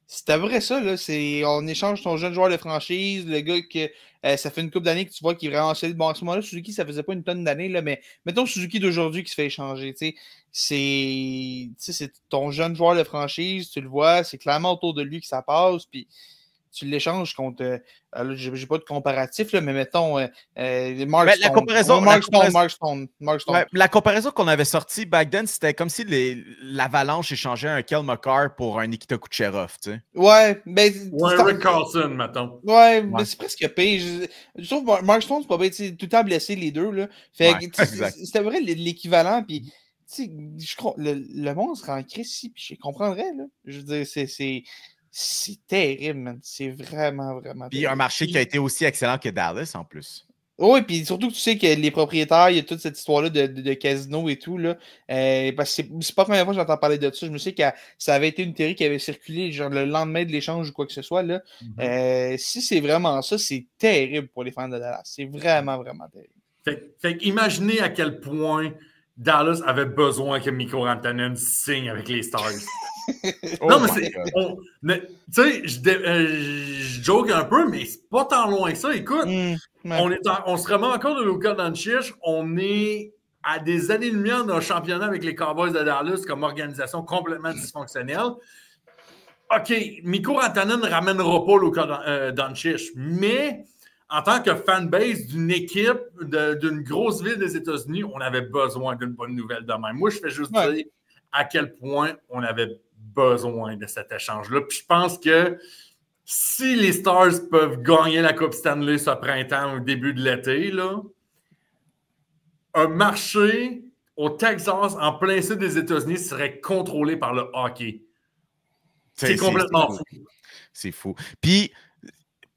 C'était vrai ça, là. On échange ton jeune joueur de franchise, le gars que ça fait une couple d'années que tu vois qui est vraiment solide. Bon, à ce moment-là, Suzuki, ça faisait pas une tonne d'années, là, mais mettons Suzuki d'aujourd'hui qui se fait échanger. C'est ton jeune joueur de franchise, tu le vois, c'est clairement autour de lui que ça passe, puis tu l'échanges contre. J'ai pas de comparatif, là, mais mettons Mark Stone. La comparaison qu'on avait sortie back then, c'était comme si l'Avalanche échangeait un Kel McCarr pour un Nikita Kucherov. Tu sais. Ouais, mais. Ou un Rick Carlson, mettons. Ouais, mais c'est presque pire. Je trouve que Mark Stone, c'est pas bien, tout le temps blessé les deux. Là. Fait c'était vrai l'équivalent. Puis, le monde serait en crise ici, puis je comprendrais. Là. Je veux dire, c'est terrible, man. C'est vraiment, vraiment puis terrible. Un marché qui a été aussi excellent que Dallas, en plus. Oui, puis surtout que tu sais que les propriétaires, il y a toute cette histoire-là de casino et tout. Là, parce que c'est pas la première fois que j'entends parler de ça. Je me sais que ça avait été une théorie qui avait circulé genre le lendemain de l'échange ou quoi que ce soit. Là. Si c'est vraiment ça, c'est terrible pour les fans de Dallas. C'est vraiment, vraiment terrible. Fait imaginez à quel point Dallas avait besoin que Mikko Rantanen signe avec les Stars. Non, mais tu sais, je joke un peu, mais c'est pas tant loin que ça. Écoute, on se remet encore de Luka Doncic. On est à des années-lumière d'un championnat avec les Cowboys de Dallas comme organisation complètement dysfonctionnelle. OK, Mikko Rantanen ne ramènera pas Luka Doncic, mais en tant que fanbase d'une équipe d'une grosse ville des États-Unis, on avait besoin d'une bonne nouvelle de même. Moi, je fais juste dire à quel point on avait besoin de cet échange-là. Puis je pense que si les Stars peuvent gagner la Coupe Stanley ce printemps au début de l'été, là, un marché au Texas, en plein sud des États-Unis, serait contrôlé par le hockey. C'est complètement fou. C'est fou. Puis,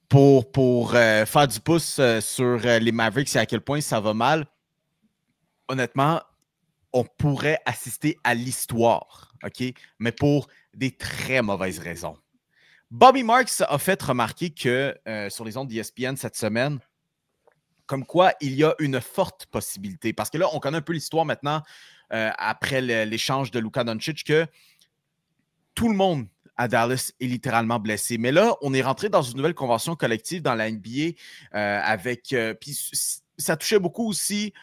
pour faire du pouce sur les Mavericks et à quel point ça va mal, honnêtement, on pourrait assister à l'histoire, OK? Mais pour des très mauvaises raisons. Bobby Marks a fait remarquer que sur les ondes d'ESPN cette semaine, comme quoi il y a une forte possibilité, parce que là, on connaît un peu l'histoire maintenant, après l'échange de Luka Doncic, que tout le monde à Dallas est littéralement blessé. Mais là, on est rentré dans une nouvelle convention collective dans la NBA avec... puis ça touchait beaucoup aussi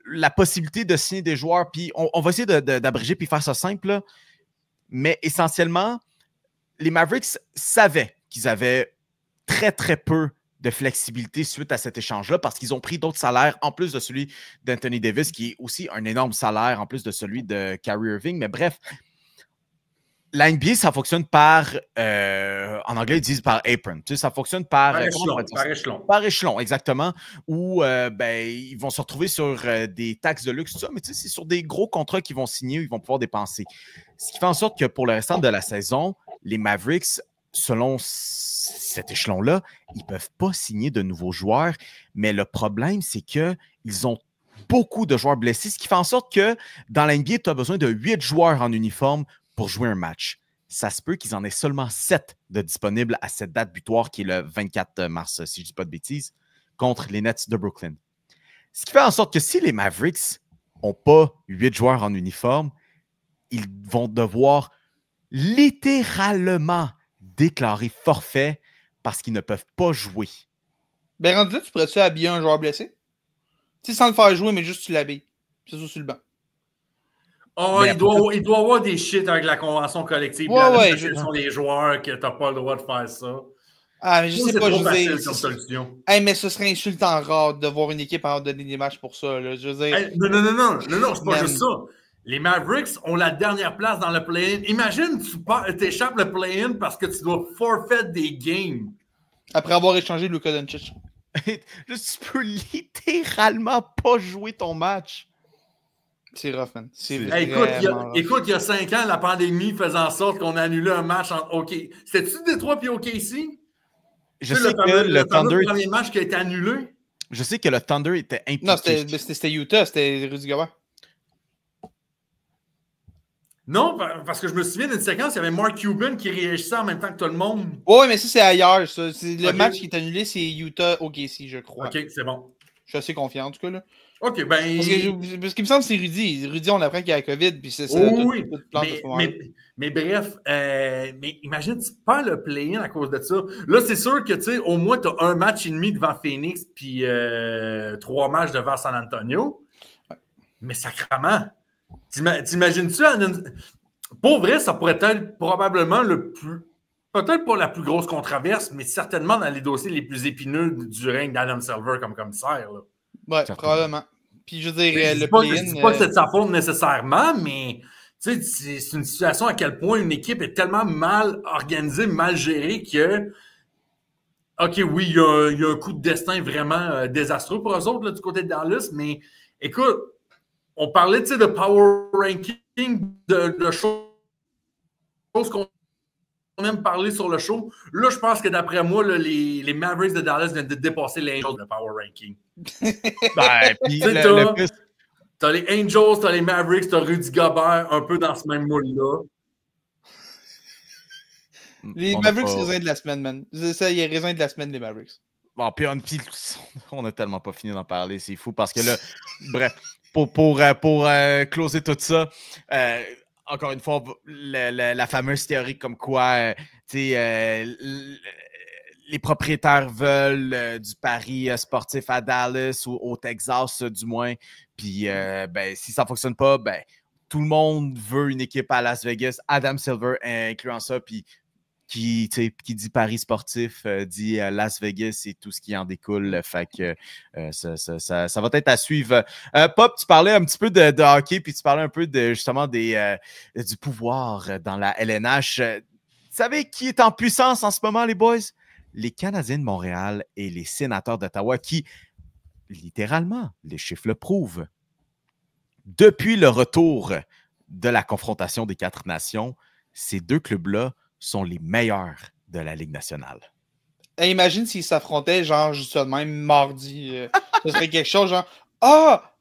la possibilité de signer des joueurs. Puis on va essayer d'abréger puis faire ça simple. Là. Mais essentiellement, les Mavericks savaient qu'ils avaient très, très peu de flexibilité suite à cet échange-là parce qu'ils ont pris d'autres salaires en plus de celui d'Anthony Davis, qui est aussi un énorme salaire en plus de celui de Kyrie Irving. Mais bref, la NBA, ça fonctionne par, en anglais, ils disent par apron. Tu sais, ça fonctionne par échelon. Par échelon, exactement. Où ils vont se retrouver sur des taxes de luxe, tout ça, mais tu sais, c'est sur des gros contrats qu'ils vont signer où ils vont pouvoir dépenser. Ce qui fait en sorte que pour le restant de la saison, les Mavericks, selon cet échelon-là, ils ne peuvent pas signer de nouveaux joueurs. Mais le problème, c'est qu'ils ont beaucoup de joueurs blessés, ce qui fait en sorte que dans la NBA, tu as besoin de 8 joueurs en uniforme pour jouer un match. Ça se peut qu'ils en aient seulement 7 de disponibles à cette date butoir qui est le 24 mars, si je ne dis pas de bêtises, contre les Nets de Brooklyn. Ce qui fait en sorte que si les Mavericks n'ont pas 8 joueurs en uniforme, ils vont devoir littéralement déclarer forfait parce qu'ils ne peuvent pas jouer. Ben, rendu là, tu pourrais-tu habiller un joueur blessé? Tu sais, sans le faire jouer, mais juste tu l'habilles. C'est ça sur le banc. Oh, il doit avoir des shit avec la convention collective. Ce sont les joueurs que tu n'as pas le droit de faire ça. Ah, mais je sais pas, je mais ce serait insultant rare de voir une équipe en donner des matchs pour ça. Là. Je veux dire... Non, c'est pas juste ça. Les Mavericks ont la dernière place dans le play-in. Imagine, tu échappes le play-in parce que tu dois forfait des games. Après avoir échangé Luka Doncic. Tu peux littéralement pas jouer ton match. C'est rough, man. Écoute, il y a 5 ans, la pandémie faisait en sorte qu'on annulait un match entre OK. C'était-tu Détroit et OKC? Je sais que le Thunder... le premier match qui a été annulé? Je sais que le Thunder était impliqué. Non, c'était Utah, c'était Rudy Gobert. Non, parce que je me souviens d'une séquence, il y avait Mark Cuban qui réagissait en même temps que tout le monde. Oui, mais ça, c'est ailleurs. Ça. Le match qui est annulé, c'est Utah OKC, je crois. OK, c'est bon. Je suis assez confiant, en tout cas. Là. OK, ben... Parce qu'il me semble que c'est Rudy. Rudy, on apprend qu'il y a la COVID, puis c'est ça. Oui, mais bref, mais imagine, tu perds le play-in à cause de ça. Là, c'est sûr que, tu sais, au moins, tu as un match et demi devant Phoenix, puis 3 matchs devant San Antonio. Mais sacrément, t'imagines-tu? Pour vrai, ça pourrait être probablement le plus... Peut-être pas la plus grosse controverse, mais certainement dans les dossiers les plus épineux du règne d'Adam Silver comme commissaire. Là. Ouais, probablement. Puis je veux dire, je dis pas que c'est de sa faute nécessairement, mais c'est une situation à quel point une équipe est tellement mal organisée, mal gérée que OK, oui, il y a un coup de destin vraiment désastreux pour eux autres là, du côté de Dallas, mais écoute, on parlait de power ranking, de choses qu'on aime parler sur le show. Là, je pense que d'après moi, là, les Mavericks de Dallas viennent de dépasser les Angels de power ranking. T'as les Angels, t'as les Mavericks, t'as Rudy Gobert un peu dans ce même moule-là. Les Mavericks, c'est raisin de la semaine, man. Ça, il y a raisin de la semaine, les Mavericks. Bon, puis on a tellement pas fini d'en parler, c'est fou, parce que là, bref, pour closer tout ça, encore une fois, la fameuse théorie comme quoi, les propriétaires veulent du pari sportif à Dallas ou au Texas, du moins. Puis, si ça ne fonctionne pas, tout le monde veut une équipe à Las Vegas, Adam Silver incluant ça. Puis, qui dit pari sportif dit Las Vegas et tout ce qui en découle. Fait que ça va être à suivre. Pop, tu parlais un petit peu de hockey, puis tu parlais un peu justement du pouvoir dans la LNH. Vous savez qui est en puissance en ce moment, les boys? Les Canadiens de Montréal et les Sénateurs d'Ottawa qui, littéralement, les chiffres le prouvent, depuis le retour de la confrontation des 4 nations, ces 2 clubs-là sont les meilleurs de la Ligue nationale. Et imagine s'ils s'affrontaient, genre, juste ça de même, mardi. Ce serait quelque chose, genre,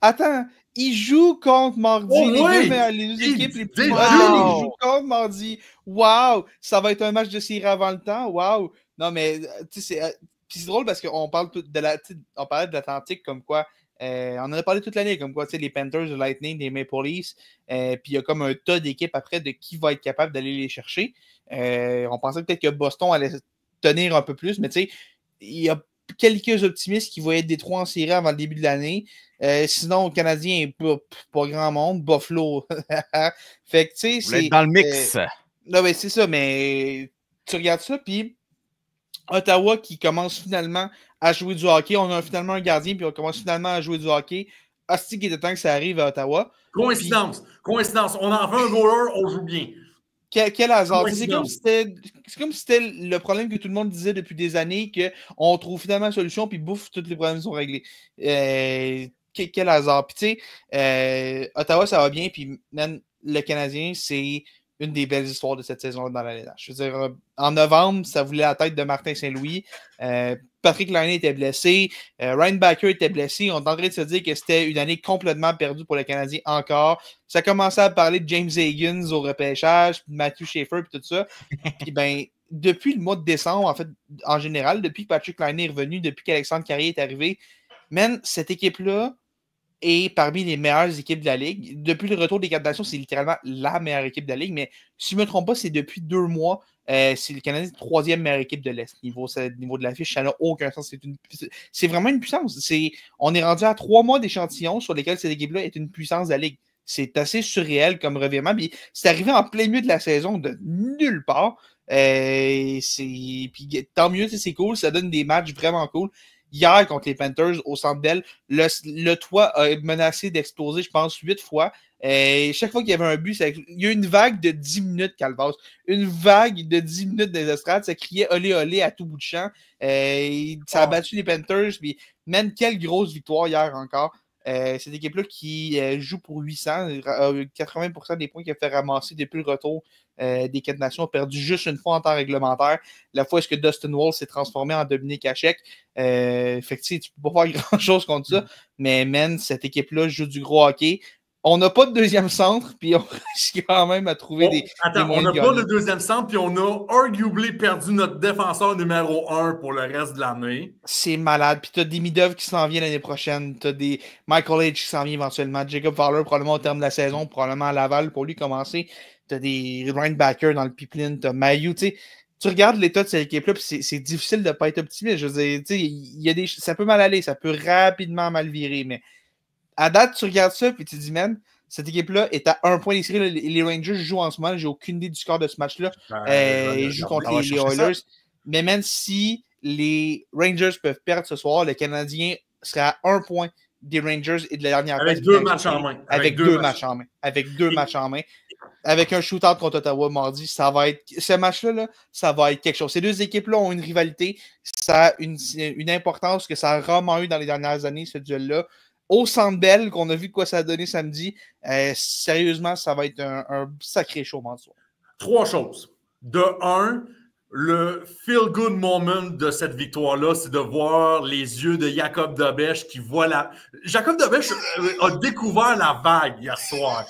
attends, ils jouent contre mardi. Les deux équipes les plus mauvaises, ils jouent contre mardi. Wow! Ça va être un match de série avant le temps. Wow! Non, mais, tu sais, c'est drôle parce qu'on parle on parlait de l'Atlantique comme quoi. On en a parlé toute l'année, comme quoi, tu sais, les Panthers, le Lightning, les Maple Leafs, puis il y a comme un tas d'équipes après de qui va être capable d'aller les chercher. On pensait peut-être que Boston allait tenir un peu plus, mais tu sais, il y a quelques optimistes qui voyaient Détroit en série avant le début de l'année. Sinon, Canadien, pas grand monde. Buffalo. Fait que, tu sais, c'est... dans le mix. Non, mais c'est ça, mais tu regardes ça, puis Ottawa qui commence finalement à jouer du hockey. On a finalement un gardien, puis on commence finalement à jouer du hockey. Hostie qu'il était temps que ça arrive à Ottawa. Coïncidence. On en fait un goaler, on joue bien. Quel hasard. C'est comme si c'était le problème que tout le monde disait depuis des années, qu'on trouve finalement une solution, puis bouffe, tous les problèmes sont réglés. Quel hasard. Puis tu sais, Ottawa, ça va bien, puis même le Canadien, c'est une des belles histoires de cette saison dans la LNH. Je veux dire, en novembre, ça voulait la tête de Martin Saint-Louis. Patrick Laine était blessé. Ryan Backer était blessé. On est en train de se dire que c'était une année complètement perdue pour le Canadien encore. Ça commençait à parler de James Higgins au repêchage, de Matthew Schaefer, puis tout ça. Puis depuis le mois de décembre, en fait, en général, depuis que Patrick Laine est revenu, depuis qu'Alexandre Carrier est arrivé, cette équipe-là est parmi les meilleures équipes de la Ligue. Depuis le retour des 4 nations, c'est littéralement la meilleure équipe de la Ligue, mais si je ne me trompe pas, c'est depuis 2 mois. C'est le Canadien 3e meilleure équipe de l'Est. Niveau de l'affiche, ça n'a aucun sens. C'est vraiment une puissance. On est rendu à 3 mois d'échantillons sur lesquels cette équipe-là est une puissance de la Ligue. C'est assez surréel comme revirement. Puis c'est arrivé en plein milieu de la saison de nulle part. Puis tant mieux, c'est cool. Ça donne des matchs vraiment cool. Hier, contre les Panthers, au Centre Bell, le toit a menacé d'exploser, je pense, 8 fois. Chaque fois qu'il y avait un but, il y a eu une vague de 10 minutes, Calvas. Une vague de 10 minutes des estrades. Ça criait olé olé à tout bout de champ. Ça a battu les Panthers. Puis, même quelle grosse victoire hier encore. Cette équipe-là qui joue pour 800, 80% des points qu'elle fait ramasser depuis le retour des 4 nations a perdu juste une fois en temps réglementaire. La fois est-ce que Dustin Wall s'est transformé en Dominique Hachek. Fait que tu peux pas faire grand-chose contre ça. Mais cette équipe-là joue du gros hockey. On n'a pas de deuxième centre, puis on réussit quand même à trouver des. Attends, on n'a pas de deuxième centre, puis on a arguably perdu notre défenseur numéro 1 pour le reste de l'année. C'est malade. Puis tu as des Midov qui s'en viennent l'année prochaine. Tu as des Michael H qui s'en vient éventuellement. Jacob Fowler, probablement au terme de la saison, probablement à Laval pour lui commencer. Tu as des linebackers dans le pipeline. Tu as Mayu. Tu regardes l'état de cette équipe-là, puis c'est difficile de ne pas être optimiste. Je veux dire, ça peut mal aller, ça peut rapidement mal virer, mais à date, tu regardes ça, puis tu te dis, man, cette équipe-là est à 1 point des séries. Les Rangers jouent en ce moment. J'ai aucune idée du score de ce match-là. Ils jouent contre les Oilers. Ça. Mais même si les Rangers peuvent perdre ce soir, le Canadien serait à 1 point des Rangers et de la dernière place. Avec 2 matchs en main. Avec 2 matchs en main. Avec 2 matchs en main. Avec un shootout contre Ottawa mardi, ça va être. Ce match-là, là, ça va être quelque chose. Ces deux équipes-là ont une rivalité. Ça a une importance que ça a rarement eu dans les dernières années, ce duel-là. Au Centre Bell, qu'on a vu de quoi ça a donné samedi, sérieusement, ça va être un sacré show mardi soir. 3 choses. De 1, le feel-good moment de cette victoire-là, c'est de voir les yeux de Jacob Dobèche qui voit la... Jacob Dobèche a découvert la vague hier soir.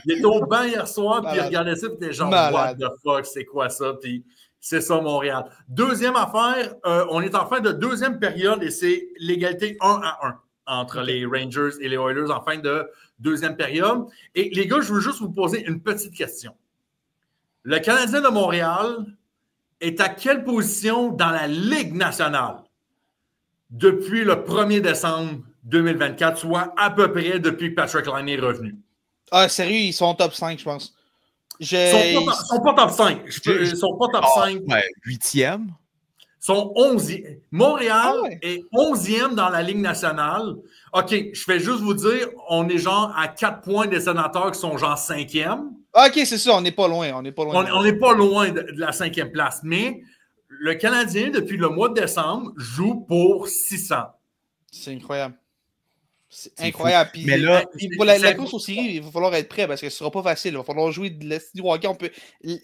Il était au banc hier soir, puis il regardait ça, puis il était genre, what the fuck, c'est quoi ça? Puis c'est ça, Montréal. Deuxième affaire, on est en fin de deuxième période et c'est l'égalité 1-1 entre les Rangers et les Oilers en fin de deuxième période. Et les gars, je veux juste vous poser une petite question. Le Canadien de Montréal est à quelle position dans la Ligue nationale depuis le 1er décembre 2024, soit à peu près depuis que Patrick Laine est revenu? Ah, sérieux, ils sont top 5, je pense. Ils sont pas top 5. Ils sont pas top 5. 8e. Sont 11e. Montréal est 11e dans la Ligue nationale. OK, je vais juste vous dire, on est genre à 4 points des Sénateurs qui sont genre 5e. OK, c'est ça, on n'est pas loin. On n'est pas loin de la 5e place. Mais le Canadien, depuis le mois de décembre, joue pour 600. C'est incroyable. C'est incroyable. Puis, mais là, pour la course aux séries, il va falloir être prêt parce que ce ne sera pas facile. Il va falloir jouer de l'Est du hockey.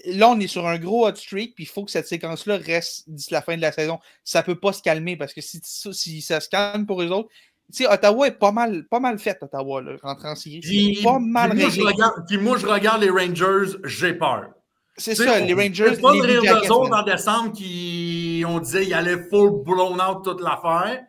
Là, on est sur un gros hot streak, puis il faut que cette séquence-là reste d'ici la fin de la saison. Ça ne peut pas se calmer parce que si ça se calme pour eux autres, tu sais, Ottawa est pas mal fait, Ottawa, là, rentrant en série. C'est pas mal réglé. Puis moi, je regarde les Rangers, j'ai peur. C'est ça, les Rangers. C'est pas de rire d'eux autres en décembre qui, on disait, qu'ils allaient full blown out toute l'affaire.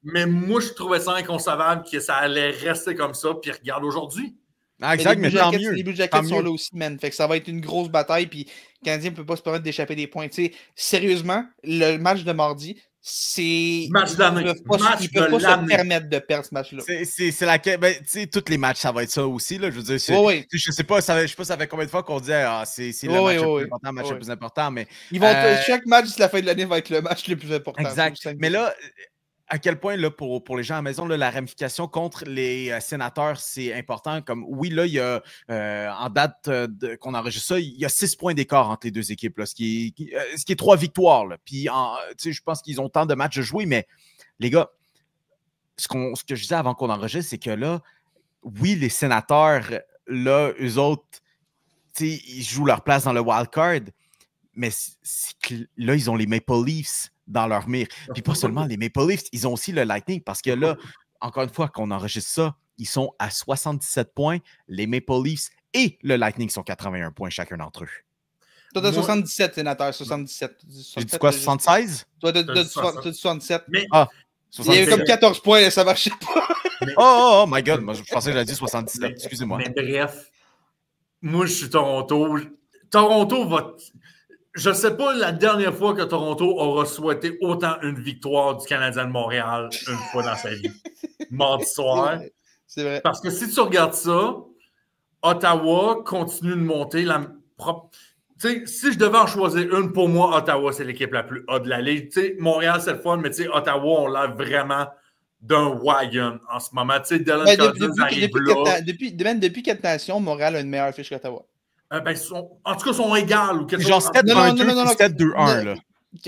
Mais moi, je trouvais ça inconcevable que ça allait rester comme ça. Puis regarde aujourd'hui. Ah, exact, mais tant mieux. Les Blue Jackets sont là aussi, man. Fait que ça va être une grosse bataille. Puis le Canadien ne peut pas se permettre d'échapper des points. T'sais, sérieusement, le match de mardi, c'est. Match d'année. Ils ne peuvent pas se permettre de perdre ce match-là. C'est laquelle. Ben, tous les matchs, ça va être ça aussi. Là. Je veux dire, je sais pas, ça fait combien de fois qu'on disait c'est le match le plus important, le match le plus important. Mais, chaque match de la fin de l'année va être le match le plus important. Exact. Mais là, à quel point, là, pour les gens à la maison, là, la ramification contre les sénateurs, c'est important. Comme oui, là, il y a en date qu'on enregistre ça, il y a 6 points d'écart entre les deux équipes, là, ce qui est 3 victoires. Là. Puis je pense qu'ils ont tant de matchs à jouer, mais les gars, ce que je disais avant qu'on enregistre, c'est que là, oui, les sénateurs, là, eux autres, ils jouent leur place dans le wild card, mais là, ils ont les Maple Leafs dans leur mire. Puis pas seulement les Maple Leafs, ils ont aussi le Lightning parce que là, encore une fois, qu'on enregistre ça, ils sont à 77 points. Les Maple Leafs et le Lightning sont 81 points chacun d'entre eux. Toi, t'as 77, sénateur, 77. J'ai dit quoi, 76? Toi, t'as 67. Mais, il y avait comme 14 points, ça marchait pas. Oh my God, moi, je pensais que j'avais dit 77, excusez-moi. Mais bref, moi, je suis Toronto. Toronto va... Je ne sais pas la dernière fois que Toronto aura souhaité autant une victoire du Canadien de Montréal une fois dans sa vie. Mardi soir. C'est vrai. Parce que si tu regardes ça, Ottawa continue de monter. Si je devais en choisir une, pour moi, Ottawa, c'est l'équipe la plus haute de la Ligue. Montréal, c'est le fun, mais Ottawa, on l'a vraiment d'un wagon en ce moment. Depuis 4 nations, Montréal a une meilleure fiche qu'Ottawa. En tout cas, sont égales ou quelque chose. Genre 7-1-2 puis 7-2-1.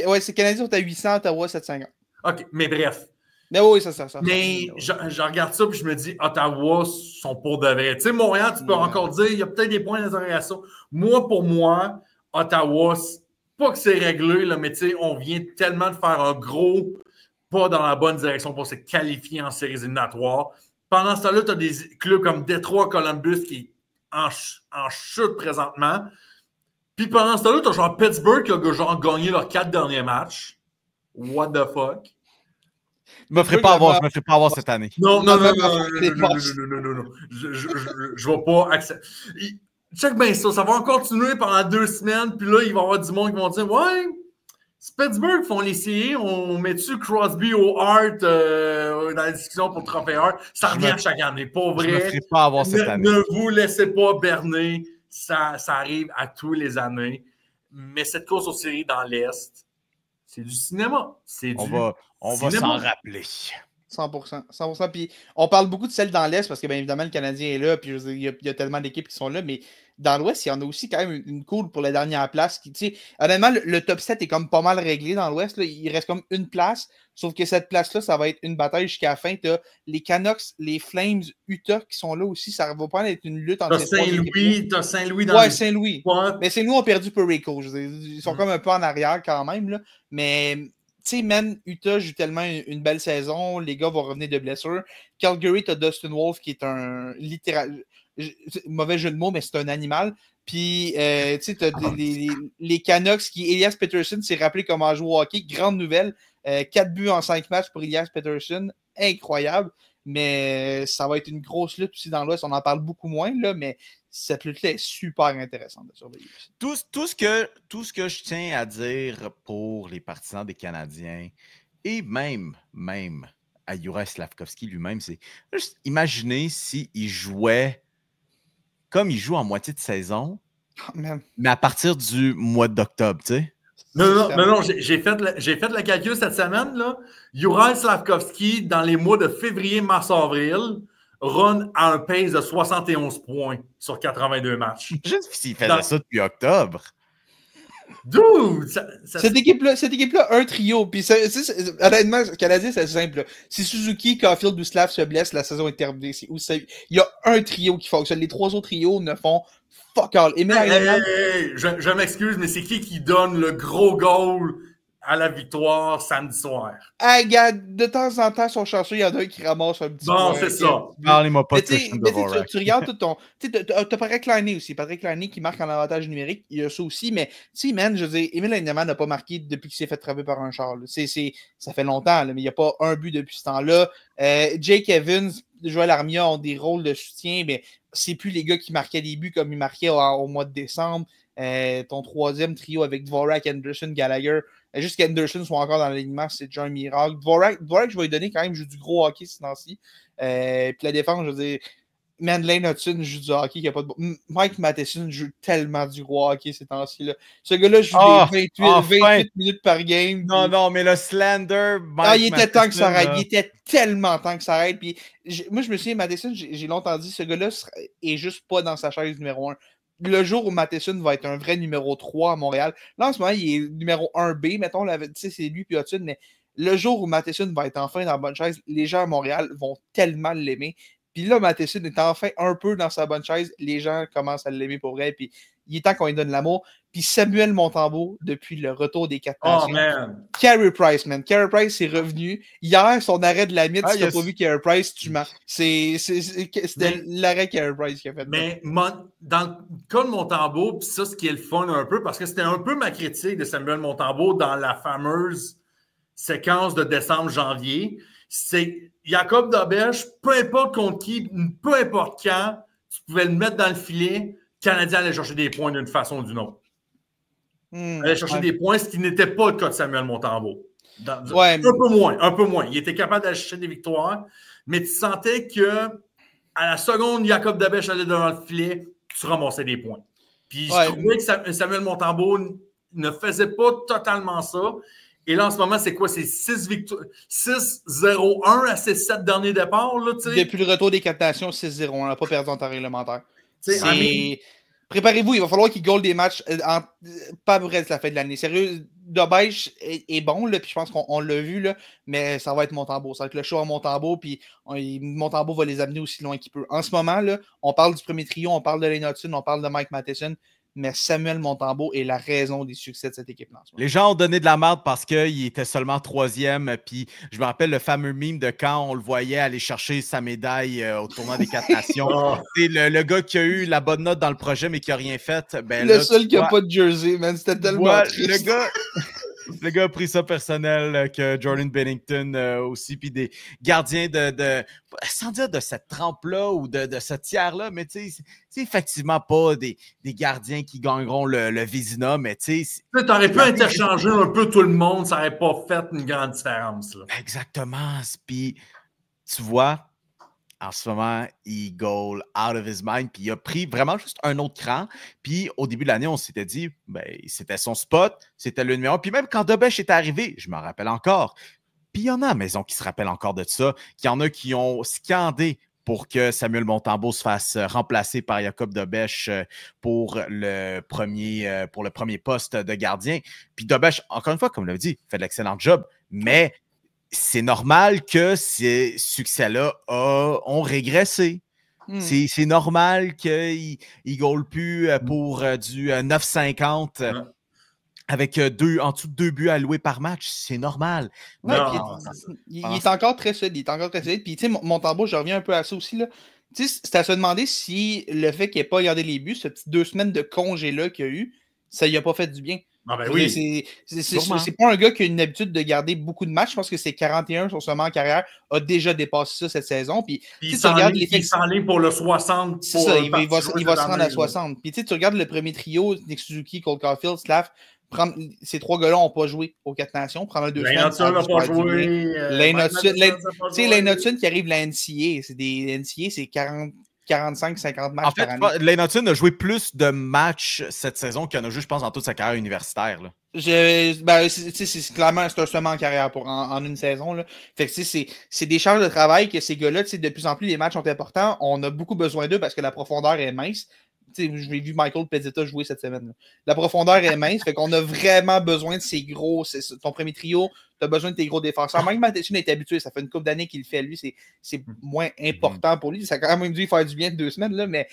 Oui, c'est Canadiens sont à 800, Ottawa 750. OK, mais bref. Mais oui, ça. Mais je regarde ça et je me dis, Ottawa sont pour de vrai. Tu sais, Montréal, tu peux encore dire, il y a peut-être des points d'interrogation. Pour moi, Ottawa, pas que c'est réglé, là, mais tu sais, on vient tellement de faire un gros pas dans la bonne direction pour se qualifier en séries éliminatoires. Pendant ce temps-là, tu as des clubs comme Detroit, Columbus qui est en chute présentement. Puis pendant ce temps-là, tu as genre Pittsburgh qui a genre gagné leurs 4 derniers matchs. What the fuck? Je me ferai pas avoir cette année. Non. Je vais pas accepter. Check bien ça va continuer pendant 2 semaines, puis là, il va y avoir du monde qui vont dire ouais, si Pittsburgh font les séries, on met-tu Crosby au Hart dans la discussion pour le trophée Hart? Ça revient chaque année, pas vrai. Je me ferai pas avoir cette année. Ne vous laissez pas berner, ça arrive à tous les années. Mais cette course aux séries dans l'Est, c'est du cinéma. On va s'en rappeler. 100%. Puis on parle beaucoup de celle dans l'Est parce que, bien évidemment, le Canadien est là. Puis il y a tellement d'équipes qui sont là. Mais dans l'Ouest, il y en a aussi quand même une cool pour la dernière place. Honnêtement, le top 7 est comme pas mal réglé dans l'Ouest. Là. Il reste comme une place. Sauf que cette place-là, ça va être une bataille jusqu'à la fin. Tu as les Canucks, les Flames, Utah qui sont là aussi. Ça va pas être une lutte entre les trois. Saint-Louis dans ouais, Saint-Louis. Mais Saint-Louis ont perdu Perico. Ils sont comme un peu en arrière quand même. Là. Mais. Tu sais, man, Utah joue tellement une belle saison. Les gars vont revenir de blessure. Calgary, t'as Dustin Wolf qui est un littéral. Mauvais jeu de mots, mais c'est un animal. Puis, tu sais, t'as les Canucks qui. Elias Pettersson s'est rappelé comment jouer au hockey. Grande nouvelle. 4 buts en 5 matchs pour Elias Pettersson. Incroyable. Mais ça va être une grosse lutte aussi dans l'Ouest. On en parle beaucoup moins, là, mais cette lutte-là est super intéressante de surveiller. Tout ce que je tiens à dire pour les partisans des Canadiens et même à Juraj Slafkovský lui-même, c'est juste imaginer s'il jouait comme il joue en moitié de saison, mais à partir du mois d'octobre, tu sais. Non, j'ai fait le calcul cette semaine, là. Juraj Slafkovský, dans les mois de février, mars, avril, run à un pace de 71 points sur 82 matchs. Juste s'il faisait ça depuis octobre. Dude! Cette équipe-là, un trio. Puis, honnêtement, le Canadien, c'est simple. Si Suzuki, Caulfield ou Slav se blessent, la saison est terminée. Il y a un trio qui fonctionne. Les 3 autres trios ne font fuck all. Je m'excuse, mais c'est qui donne le gros goal à la victoire samedi soir? Hey, gars, de temps en temps, son chanceux, il y en a un qui ramasse un petit peu. Bon, c'est ça. Parlez-moi pas de Christian Dvorak. Tu regardes tout ton... T'as Patrick Laine aussi. Patrick Laine qui marque en avantage numérique. Il y a ça aussi. Mais, tu sais, man, je veux dire, Emil Heinemann n'a pas marqué depuis qu'il s'est fait travailler par un char. Ça fait longtemps, là, mais il n'y a pas un but depuis ce temps-là. Jake Evans, Joël Armia ont des rôles de soutien, mais c'est plus les gars qui marquaient des buts comme ils marquaient au mois de décembre. Ton troisième trio avec Dvorak, Anderson, Gallagher. Juste qu'Anderson soit encore dans l'alignement, c'est déjà un miracle. Dvorak, je vais lui donner quand même, joue du gros hockey ce temps-ci. Puis la défense, je veux dire, Lane Hudson joue du hockey, qui a pas de... Mike Matheson joue tellement du gros hockey ces temps-ci. Là. Ce gars-là joue des 28 minutes par game. Non, mais le slander, il était temps que ça arrête. Il était tellement temps que ça arrête. Puis, moi, je me souviens, Matheson, j'ai longtemps dit, ce gars-là est juste pas dans sa chaise numéro 1. Le jour où Matheson va être un vrai numéro 3 à Montréal, là en ce moment, il est numéro 1B, mettons, c'est lui puis Hudson, mais le jour où Matheson va être enfin dans la bonne chaise, les gens à Montréal vont tellement l'aimer. Puis là, Matheson est enfin un peu dans sa bonne chaise, les gens commencent à l'aimer pour vrai, puis il est temps qu'on lui donne l'amour. Puis Samuel Montembeault, depuis le retour des 4 nations. Man! Carey Price, man. Carey Price est revenu. Hier, son arrêt de la mythe, si t'as pas vu Carey Price, tu mens. C'était l'arrêt Carey Price qui a fait. Mais dans le cas de Montembeault, puis ça, ce qui est le fun un peu, parce que c'était un peu ma critique de Samuel Montembeault dans la fameuse séquence de décembre-janvier, c'est Jacob Dobèche, peu importe contre qui, peu importe quand, tu pouvais le mettre dans le filet, le Canadien allait chercher des points d'une façon ou d'une autre. Allait chercher des points, ce qui n'était pas le cas de Samuel Montembeault. Un peu moins. Il était capable d'aller chercher des victoires, mais tu sentais que à la seconde, Jacob Dobèche allait devant le filet, tu ramassais des points. Puis je trouvais que Samuel Montembeault ne faisait pas totalement ça. Et là, en ce moment, c'est quoi? C'est 6-0-1 à ses 7 derniés départs. Là, depuis le retour des 4 nations, 6-0-1. On n'a pas perdu en temps réglementaire. Préparez-vous, il va falloir qu'il goal des matchs pas après la fin de l'année. Sérieux, Dobèche est bon, là, puis je pense qu'on l'a vu, là, mais ça va être Montembeault. Ça va être le show à Montembeault, puis Montembeault va les amener aussi loin qu'il peut. En ce moment, là, on parle du premier trio, on parle de Lane Hudson, on parle de Mike Matheson, mais Samuel Montembeault est la raison des succès de cette équipe-là. Les gens ont donné de la merde parce qu'il était seulement 3e. Puis je me rappelle le fameux meme de quand on le voyait aller chercher sa médaille au tournoi des 4 Nations. C'est le gars qui a eu la bonne note dans le projet, mais qui n'a rien fait. Ben, le seul qui n'a pas de jersey, man. C'était tellement triste. Le gars a pris ça personnel que Jordan Bennington aussi, puis des gardiens sans dire de cette trempe-là ou de ce tiers-là, mais tu sais, c'est effectivement pas des gardiens qui gagneront le Vézina, mais tu sais... Tu aurais pu interchanger un peu tout le monde, ça n'aurait pas fait une grande différence. Là. Exactement. Puis, tu vois... En ce moment, il goal out of his mind. Puis il a pris vraiment juste un autre cran. Puis au début de l'année, on s'était dit, ben, c'était son spot, c'était le numéro 1. Puis même quand Dobèche est arrivé, je me rappelle encore. Puis il y en a à la maison qui se rappellent encore de ça. Qu'il y en a qui ont scandé pour que Samuel Montembeault se fasse remplacer par Jacob Dobèche pour le premier poste de gardien. Puis Dobèche, encore une fois, comme je l'avais dit, fait de l'excellent job. Mais c'est normal que ces succès-là ont régressé. C'est normal qu'ils ne goalent plus pour du 9,50 avec en dessous de 2 buts alloués par match. C'est normal. Ouais, il est encore très solide. Puis, tu sais, Montembeault, je reviens un peu à ça aussi. C'est à se demander si le fait qu'il n'ait pas gardé les buts, ce petit 2 semaines de congé-là qu'il y a eu, ça lui a pas fait du bien. Ah ben oui. C'est pas un gars qui a une habitude de garder beaucoup de matchs. Je pense que c'est 41 sur seulement en carrière, a déjà dépassé ça cette saison. Puis il s'enligne pour le 60. C'est ça, il va se rendre à 60. Puis tu regardes le premier trio, Nick Suzuki, Cole Caulfield, Slav, ces 3 gars-là n'ont pas joué aux 4 Nations. Prendre 2 semaines. Lane n'a pas joué. Lane Hudson qui arrive la NCA. C'est des NCA, c'est 45-50 matchs par année. En fait, Lane Hudson a joué plus de matchs cette saison qu'il en a joué, je pense, dans toute sa carrière universitaire. Là. C'est clairement un seulement en carrière en une saison. Là. Fait que c'est des charges de travail que ces gars-là, de plus en plus, les matchs sont importants. On a beaucoup besoin d'eux parce que la profondeur est mince. J'ai vu Michael Pezzetta jouer cette semaine. Là. La profondeur est mince, fait qu'on a vraiment besoin de ces gros. Ton premier trio, tu as besoin de tes gros défenseurs. Mike Matheson est habitué, ça fait une couple d'années qu'il le fait. Lui, c'est moins important pour lui. Ça a quand même dû faire du bien de 2 semaines, là, mais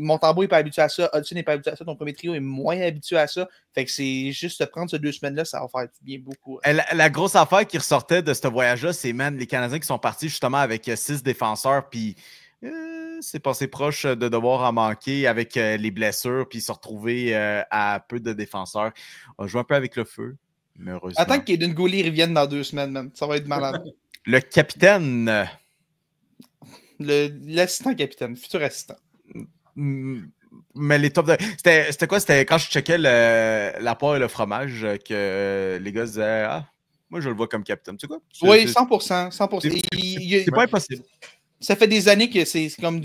Montembeault n'est pas habitué à ça, Hudson n'est pas habitué à ça, ton premier trio est moins habitué à ça. Fait que c'est juste de prendre ces 2 semaines-là, ça va faire du bien beaucoup. La grosse affaire qui ressortait de ce voyage-là, c'est les Canadiens qui sont partis justement avec 6 défenseurs, puis. C'est passé proche de devoir en manquer avec les blessures puis se retrouver à peu de défenseurs. On joue un peu avec le feu, mais heureusement. Attends que Kaden Goulet revienne dans 2 semaines, man. Ça va être malade. Le capitaine. L'assistant capitaine, futur assistant. Mais les top de... C'était quoi? C'était quand je checkais la poire et le fromage que les gars disaient moi je le vois comme capitaine. Tu sais quoi? Oui, 100%. C'est pas impossible. Ça fait des années que c'est comme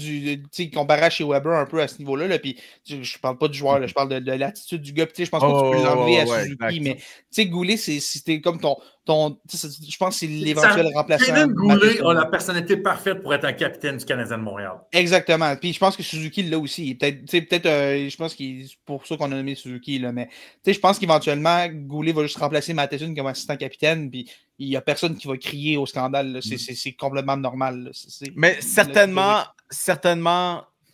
comparé à chez Weber un peu à ce niveau-là. Là, puis je parle pas du joueur, là, je parle de l'attitude du gars. Je pense pas que tu peux l'enlever à Suzuki, exact. Mais Goulet, c'était comme ton je pense que c'est l'éventuel remplaçant. Kaden Goulet a la personnalité parfaite pour être un capitaine du Canadien de Montréal. Exactement. Puis je pense que Suzuki l'a aussi. Je pense que c'est pour ça qu'on a nommé Suzuki. Là, mais je pense qu'éventuellement, Goulet va juste remplacer Matheson comme assistant capitaine. Puis il n'y a personne qui va crier au scandale. C'est complètement normal. Là. Mais certainement,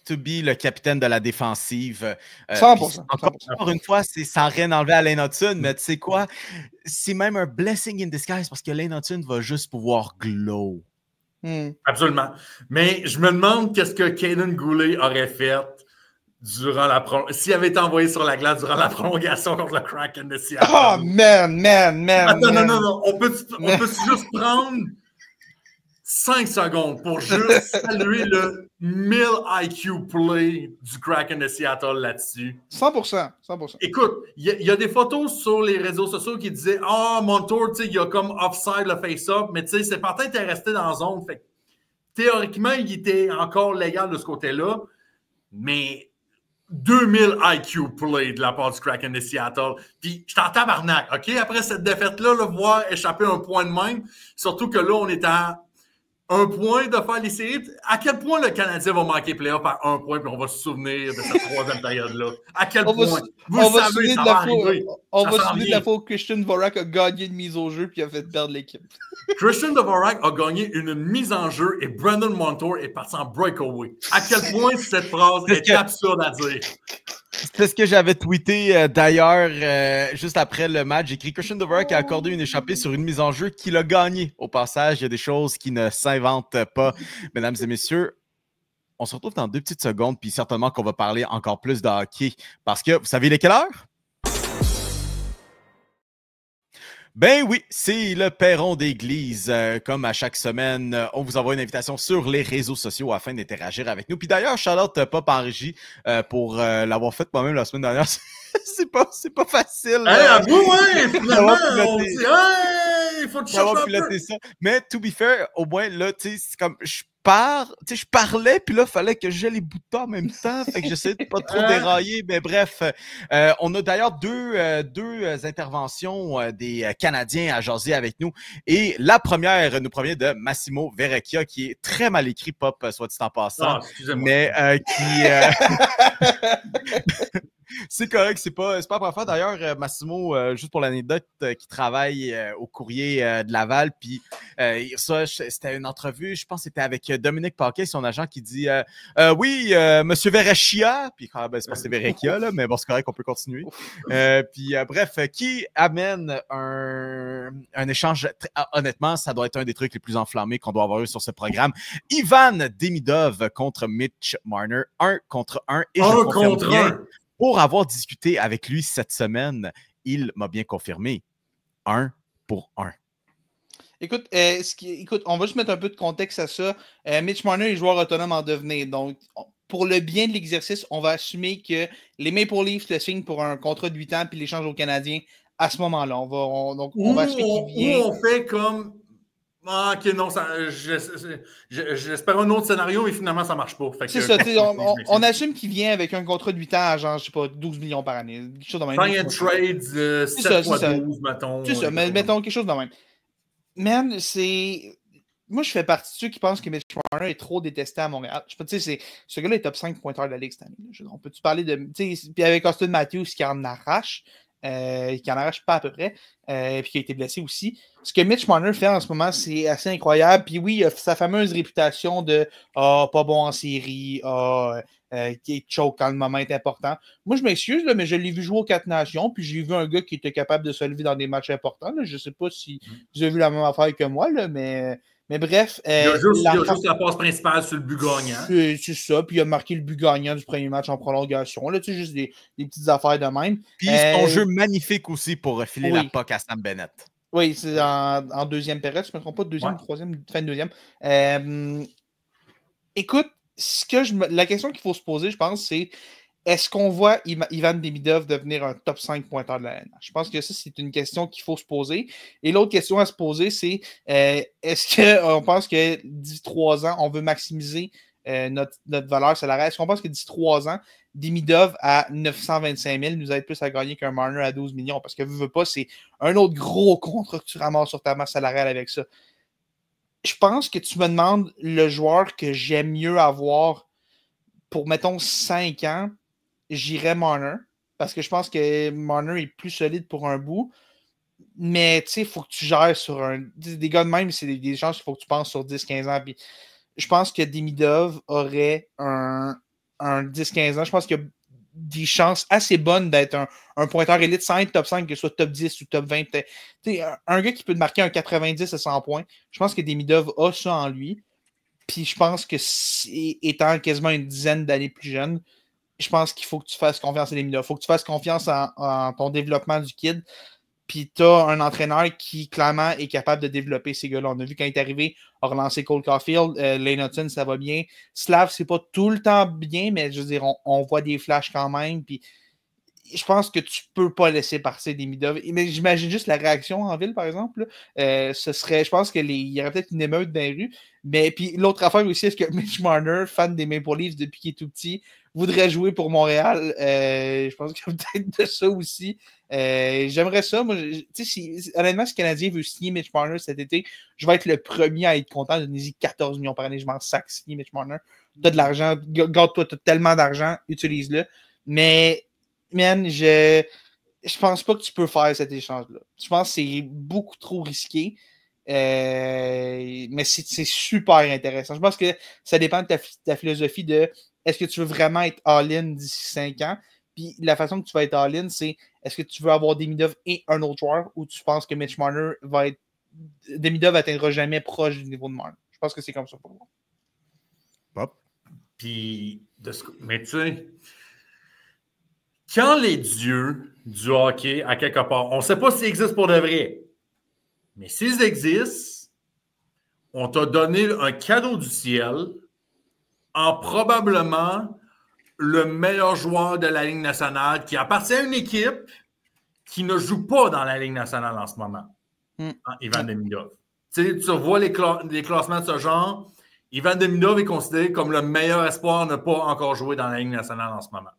to be le capitaine de la défensive. 100%. Encore une fois, c'est sans rien enlever à Lane Hudson, mais tu sais quoi? C'est même un blessing in disguise parce que Lane Hudson va juste pouvoir glow. Absolument. Mais je me demande qu'est-ce que Kaden Goulet aurait fait durant s'il avait été envoyé sur la glace durant la prolongation contre le Kraken de Seattle. Oh, man. Attends, non. On peut juste prendre 5 secondes pour juste saluer le 1000 IQ play du Kraken de Seattle là-dessus. 100%. Écoute, il y a des photos sur les réseaux sociaux qui disaient « Ah, Montour, tu sais, il y a comme offside le face-up, mais tu sais, c'est parti était resté dans la zone. » Fait que, théoriquement, il était encore légal de ce côté-là, mais 2000 IQ play de la part du Kraken de Seattle. Puis, je t'en tabarnak, OK? Après cette défaite-là, voir échapper un point de même, surtout que là, on est à 1 point de faire les séries. À quel point le Canadien va manquer playoff par 1 point, puis on va se souvenir de cette 3e période-là? À quel point? On va se souvenir de la fois où Christian Dvorak a gagné une mise au jeu puis a fait perdre l'équipe. Christian Dvorak a gagné une mise en jeu et Brandon Montour est parti en breakaway. À quel point cette phrase est absurde à dire? C'est ce que j'avais tweeté d'ailleurs juste après le match. J'ai écrit Christian Dvorak a accordé une échappée sur une mise en jeu qu'il a gagnée. Au passage, il y a des choses qui ne s'inventent pas, mesdames et messieurs. On se retrouve dans 2 petites secondes, puis certainement qu'on va parler encore plus de hockey. Parce que, vous savez, il est quelle heure? Ben oui, c'est le Perron d'église. Comme à chaque semaine, on vous envoie une invitation sur les réseaux sociaux afin d'interagir avec nous. Puis d'ailleurs, shout-out Pop en régie pour l'avoir fait moi-même la semaine dernière. c'est pas facile. Hey, à vous, ouais! Finalement, on dit, hey, il faut te chercher un peu. Ça. Mais to be fair, au moins, là, tu sais, c'est comme, je parlais, puis là, il fallait que j'ai les boutons en même temps. Fait que j'essayais de pas trop dérailler. Mais bref, on a d'ailleurs deux interventions des Canadiens à jaser avec nous. Et la première nous provient de Massimo Verrecchia, qui est très mal écrit, Pop, soit dit en passant. Excusez-moi. Mais qui... C'est correct, c'est pas la première fois. D'ailleurs, Massimo, juste pour l'anecdote, qui travaille au courrier de Laval, puis ça, c'était une entrevue, je pense que c'était avec Dominique Paquet, son agent, qui dit oui, Monsieur Verrecchia, puis c'est pas c'est Verrecchia, là, mais bon, c'est correct, on peut continuer. Puis bref, qui amène un échange, honnêtement, ça doit être un des trucs les plus enflammés qu'on doit avoir eu sur ce programme. Ivan Demidov contre Mitch Marner, 1 contre 1, et je confirme bien. Pour avoir discuté avec lui cette semaine, il m'a bien confirmé 1 pour 1. Écoute, on va juste mettre un peu de contexte à ça. Mitch Marner est joueur autonome en devenir. Donc, pour le bien de l'exercice, on va assumer que les Maple Leafs le signent pour un contrat de 8 ans puis l'échange aux Canadiens à ce moment-là. On va assumer qu'il vient. Ou on fait comme... Ah, ok, non, j'espère un autre scénario, mais finalement, ça ne marche pas. C'est ça, on assume qu'il vient avec un contrat de 8 ans à genre, je sais pas, 12 millions par année. Quelque chose de même. Sign and trade, 7 fois 12, mettons. C'est ça, mais mettons quelque chose de même. Man, c'est... Moi, je fais partie de ceux qui pensent que Mitch Marner est trop détesté à Montréal. Je sais pas, tu sais, ce gars-là est top 5 pointeur de la Ligue cette année. On peut-tu parler de... Tu sais, puis avec Austin Matthews qui en arrache, pas à peu près, puis qui a été blessé aussi. Ce que Mitch Marner fait en ce moment, c'est assez incroyable. Puis oui, il a sa fameuse réputation de pas bon en série, qui est choke quand le moment est important. Moi, je m'excuse, là, mais je l'ai vu jouer aux 4 Nations, puis j'ai vu un gars qui était capable de se lever dans des matchs importants. Là. Je ne sais pas si vous avez vu la même affaire que moi, là, mais bref. Il y a juste la passe principale sur le but gagnant. C'est ça, puis il a marqué le but gagnant du premier match en prolongation. Là, tu sais, juste des petites affaires de même. Puis son jeu magnifique aussi pour refiler la POC à Sam Bennett. Oui, c'est en deuxième période, je ne me trompe pas, deuxième, troisième, fin de deuxième. Écoute, la question qu'il faut se poser, je pense, c'est est-ce qu'on voit Ivan Demidov devenir un top 5 pointeur de la LNH? Je pense que ça, c'est une question qu'il faut se poser. Et l'autre question à se poser, c'est est-ce qu'on pense que d'ici 3 ans, on veut maximiser notre valeur salariale? Est-ce qu'on pense que d'ici 3 ans, Demidov à 925 000 nous aide plus à gagner qu'un Marner à 12 millions? Parce que veux pas, c'est un autre gros contrat que tu ramasses sur ta masse salariale avec ça. Je pense que tu me demandes le joueur que j'aime mieux avoir pour, mettons, 5 ans, j'irais Marner. Parce que je pense que Marner est plus solide pour un bout. Mais, tu sais, il faut que tu gères sur un... Des gars de même, c'est des chances qu'il faut que tu penses sur 10-15 ans. Puis je pense que Demidov aurait un 10-15 ans. Je pense qu'il y a des chances assez bonnes d'être un pointeur élite sans être top 5, que ce soit top 10 ou top 20. Un gars qui peut te marquer un 90 à 100 points, je pense que Demidov a ça en lui. Puis je pense que, étant quasiment une dizaine d'années plus jeune, je pense qu'il faut que tu fasses confiance à Demidov. Il faut que tu fasses confiance en ton développement du kid. Puis tu as un entraîneur qui, clairement, est capable de développer ces gars-là. On a vu quand il est arrivé, a relancé Cole Caulfield. Lane Hutton, ça va bien. Slav, c'est pas tout le temps bien, mais je veux dire, on voit des flashs quand même. Puis je pense que tu peux pas laisser passer Demidov. Mais j'imagine juste la réaction en ville, par exemple. Ce serait, je pense qu'il y aurait peut-être une émeute dans les rues. Mais puis l'autre affaire aussi, est-ce que Mitch Marner, fan des Maple Leafs depuis qu'il est tout petit, voudrait jouer pour Montréal? Je pense qu'il y a peut-être de ça aussi. J'aimerais ça. Moi, honnêtement, si le Canadien veut signer Mitch Marner cet été, je vais être le premier à être content de donner 14 millions par année. Je m'en sac signer Mitch Marner. Tu as de l'argent, garde-toi, tu as tellement d'argent, utilise-le. Mais, man, je pense pas que tu peux faire cet échange-là. Je pense que c'est beaucoup trop risqué. Mais c'est super intéressant. Je pense que ça dépend de ta philosophie de est-ce que tu veux vraiment être all-in d'ici 5 ans? Puis la façon que tu vas être all-in, c'est est-ce que tu veux avoir Demidov et un autre joueur ou tu penses que Mitch Marner va être. Demidov n'atteindra jamais proche du niveau de Marner. Je pense que c'est comme ça pour moi. Hop. Puis, mais tu sais, quand les dieux du hockey, à quelque part, on ne sait pas s'ils existent pour de vrai, mais s'ils existent, on t'a donné un cadeau du ciel en probablement le meilleur joueur de la Ligue nationale qui appartient à une équipe qui ne joue pas dans la Ligue nationale en ce moment. Ivan Demidov. Tu vois les classements de ce genre, Ivan Demidov est considéré comme le meilleur espoir à ne pas encore jouer dans la Ligue nationale en ce moment.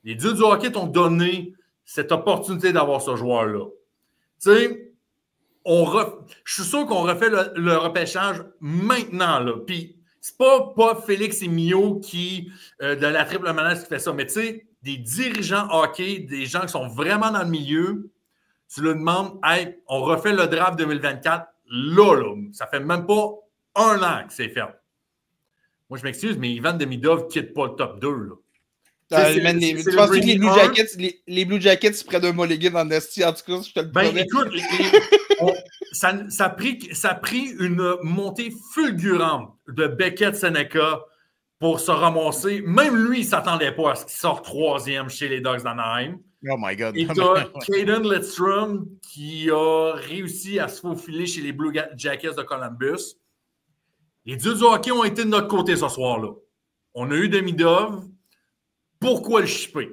Les dieux du hockey t'ont donné cette opportunité d'avoir ce joueur-là. Tu sais, je suis sûr qu'on refait le repêchage maintenant, là. Puis, c'est pas Félix et Mio qui, de la triple menace, qui fait ça, mais tu sais, des dirigeants hockey, des gens qui sont vraiment dans le milieu, tu leur demandes, hey, on refait le draft 2024, là, ça fait même pas un an que c'est fait. Moi, je m'excuse, mais Ivan Demidov ne quitte pas le top 2, là. Tu penses que les Blue Jackets prennent un mulligan en esti, en tout cas, je te le promets. Écoute, ça a pris une montée fulgurante de Beckett Seneca pour se ramasser. Même lui, il ne s'attendait pas à ce qu'il sorte 3e chez les Ducks d'Anaheim. Oh my God. Et tu as Caden Lidstrom qui a réussi à se faufiler chez les Blue Jackets de Columbus. Les dieux du hockey ont été de notre côté ce soir-là. On a eu Demidov. Pourquoi le shipper?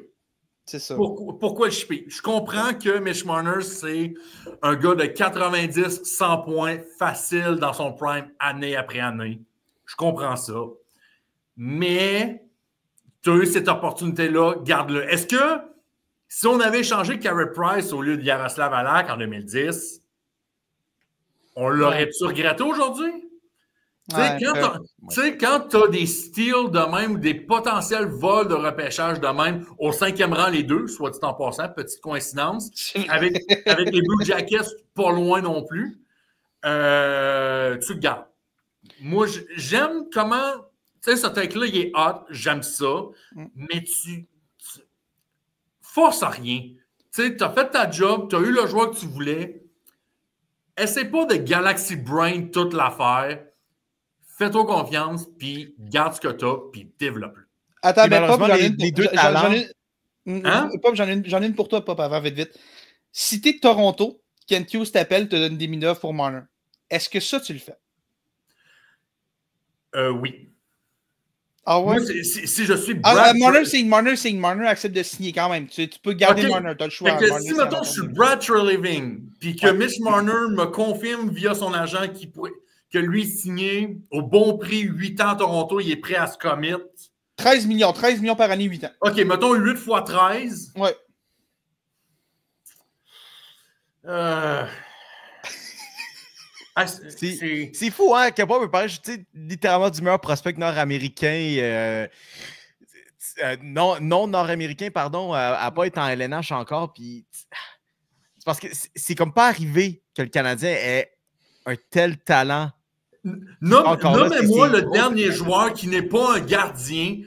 C'est ça. Pourquoi le shipper? Je comprends que Mitch Marner, c'est un gars de 90-100 points facile dans son prime année après année. Je comprends ça. Mais tu as eu cette opportunité-là, garde-le. Est-ce que si on avait échangé Carey Price au lieu de Yaroslav Halak en 2010, on l'aurait-tu regretté aujourd'hui? Tu sais, quand tu as des steals de même ou des potentiels vols de repêchage de même, au 5e rang, les deux, soit dit en passant, petite coïncidence, avec les Blue Jackets pas loin non plus, tu le gardes. Moi, j'aime comment. Tu sais, ce take-là, il est hot, j'aime ça, mais tu forces à rien. Tu sais, tu as fait ta job, tu as eu le joueur que tu voulais. Essaie pas de Galaxy Brain toute l'affaire. Fais-toi confiance, puis garde ce que tu as, puis développe-le. Attends, mais Pop, les deux talents. Pop, j'en ai une pour toi, Pop, avant, vite. Si t'es de Toronto, Kent Hughes t'appelle, te donne des Demidov pour Marner. Est-ce que ça, tu le fais? Oui. Ah ouais? Moi, si je suis Brad... Marner accepte de signer quand même. Tu peux garder Marner, t'as le choix. Fait que si, mettons, je suis Brad Treliving, puis que Mitch Marner me confirme via son agent que lui signé au bon prix 8 ans à Toronto, il est prêt à se commit. 13 millions par année, 8 ans. OK, mettons 8 x 13. Ouais. C'est fou, hein, que Bob me paraît littéralement du meilleur prospect nord-américain. Non nord-américain, pardon, à pas être en LNH encore. Puis c'est parce que c'est comme pas arrivé que le Canadien ait un tel talent. Nommez-moi le dernier joueur qui n'est pas un gardien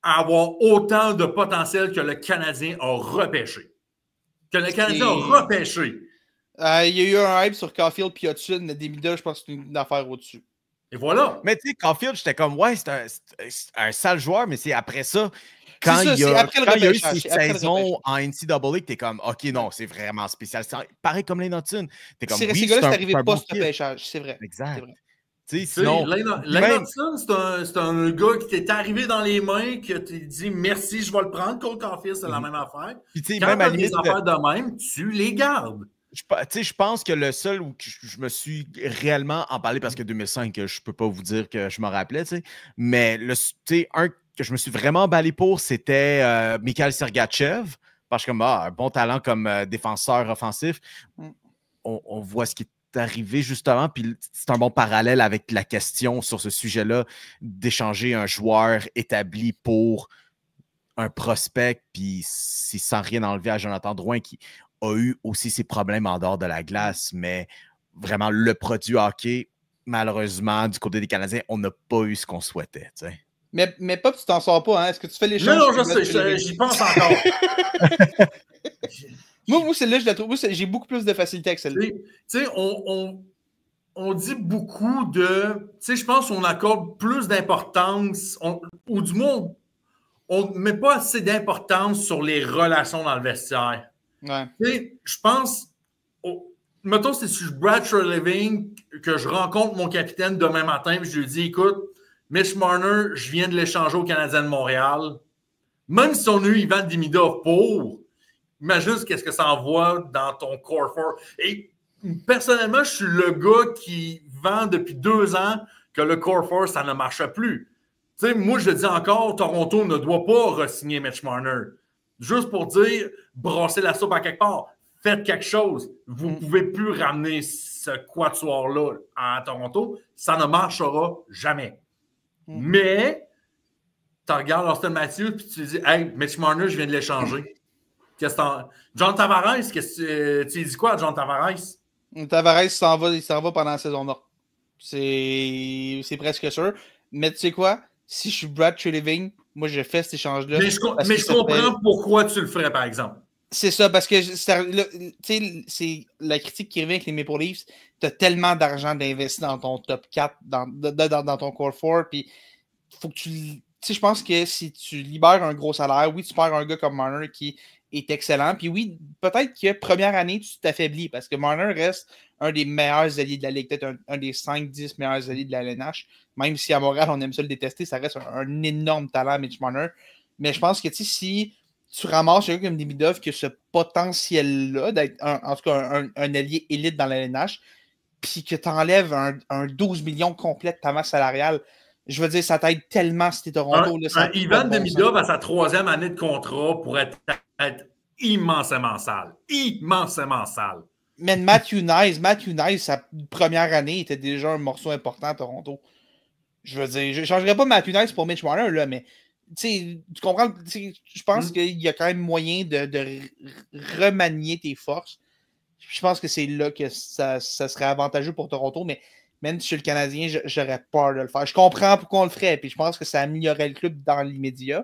à avoir autant de potentiel que le Canadien a repêché. Il y a eu un hype sur Caulfield puis Hudson, mais Demidov, je pense que c'est une affaire au-dessus. Et voilà. Mais tu sais, Caulfield, j'étais comme, ouais, c'est un sale joueur, mais c'est après ça, quand il y a eu ces saisons en NCAA, que t'es comme, OK, non, c'est vraiment spécial. C'est pareil comme Lane Hudson. T'es comme, ces gars-là, c'est arrivé post-repêchage, c'est vrai. Exact. Sinon, Lane Hudson, c'est un gars qui t'est arrivé dans les mains, que tu dit merci, je vais le prendre. Cole Caulfield, c'est la même affaire. Puis, quand tu as des affaires de même, tu les gardes. Je pense que le seul où je me suis réellement emballé, parce que 2005, je peux pas vous dire que je me rappelais, mais un que je me suis vraiment emballé pour, c'était Mikhail Sergachev, parce que un bon talent comme défenseur offensif. On voit ce qui est arrivé justement, puis c'est un bon parallèle avec la question sur ce sujet-là, d'échanger un joueur établi pour un prospect, puis c'est sans rien enlever à Jonathan Drouin qui a eu aussi ses problèmes en dehors de la glace, mais vraiment le produit hockey, malheureusement, du côté des Canadiens, on n'a pas eu ce qu'on souhaitait. T'sais. Mais Pop, tu t'en sors pas, hein? Est-ce que tu fais les choses? Non, je sais, j'y pense encore. Moi, celle-là, je la trouve. Moi, j'ai beaucoup plus de facilité avec celle-là. Tu sais, on dit beaucoup de. Tu sais, je pense qu'on accorde plus d'importance, ou du moins, on ne met pas assez d'importance sur les relations dans le vestiaire. Ouais. Tu sais, je pense. Mettons, si je suis Brad Treliving, que je rencontre mon capitaine demain matin, puis je lui dis, écoute, Mitch Marner, je viens de l'échanger au Canadien de Montréal. Même si on a eu Ivan Demidov pour, imagine qu'est-ce que ça envoie dans ton core four. Et personnellement, je suis le gars qui vend depuis 2 ans que le core four, ça ne marche plus. Tu sais, moi, je dis encore, Toronto ne doit pas re-signer Mitch Marner. Juste pour dire, brasser la soupe à quelque part. Faites quelque chose. Vous ne pouvez plus ramener ce quatuor-là à Toronto. Ça ne marchera jamais. Mais, tu regardes Austin Matthews et tu dis, hey, Mitch Marner, je viens de l'échanger. John Tavares, tu dis quoi à John Tavares? Tavares, il s'en va pendant la saison morte. C'est presque sûr. Mais tu sais quoi? Si je suis Brad Treliving, moi, je fais cet échange-là. Mais je comprends pourquoi tu le ferais, par exemple. C'est ça, parce que c'est la critique qui revient avec les Maple Leafs. Tu as tellement d'argent d'investir dans ton top 4, dans ton core 4, puis faut que tu sais, je pense que si tu libères un gros salaire, oui, tu perds un gars comme Marner qui est excellent, puis oui, peut-être que première année, tu t'affaiblis, parce que Marner reste un des meilleurs alliés de la Ligue, peut-être un des 5-10 meilleurs alliés de la LNH, même si à Montréal, on aime ça le détester, ça reste un énorme talent, Mitch Marner, mais je pense que, tu sais, si tu ramasses un gars comme Demidov qui a ce potentiel-là d'être, en tout cas, un allié élite dans la LNH, puis que tu enlèves un 12 millions complet de ta masse salariale, je veux dire, ça t'aide tellement si t'es Toronto. Ivan Demidov, à sa 3e année de contrat, pourrait être immensément sale. Immensément sale. Mais Matthew Nice, sa première année, était déjà un morceau important à Toronto. Je veux dire, je ne changerais pas Matthew Nice pour Mitch Marner, là, mais tu comprends, je pense qu'il y a quand même moyen de remanier tes forces. Je pense que c'est là que ça serait avantageux pour Toronto, mais même si je suis le Canadien, j'aurais peur de le faire. Je comprends pourquoi on le ferait, puis je pense que ça améliorerait le club dans l'immédiat.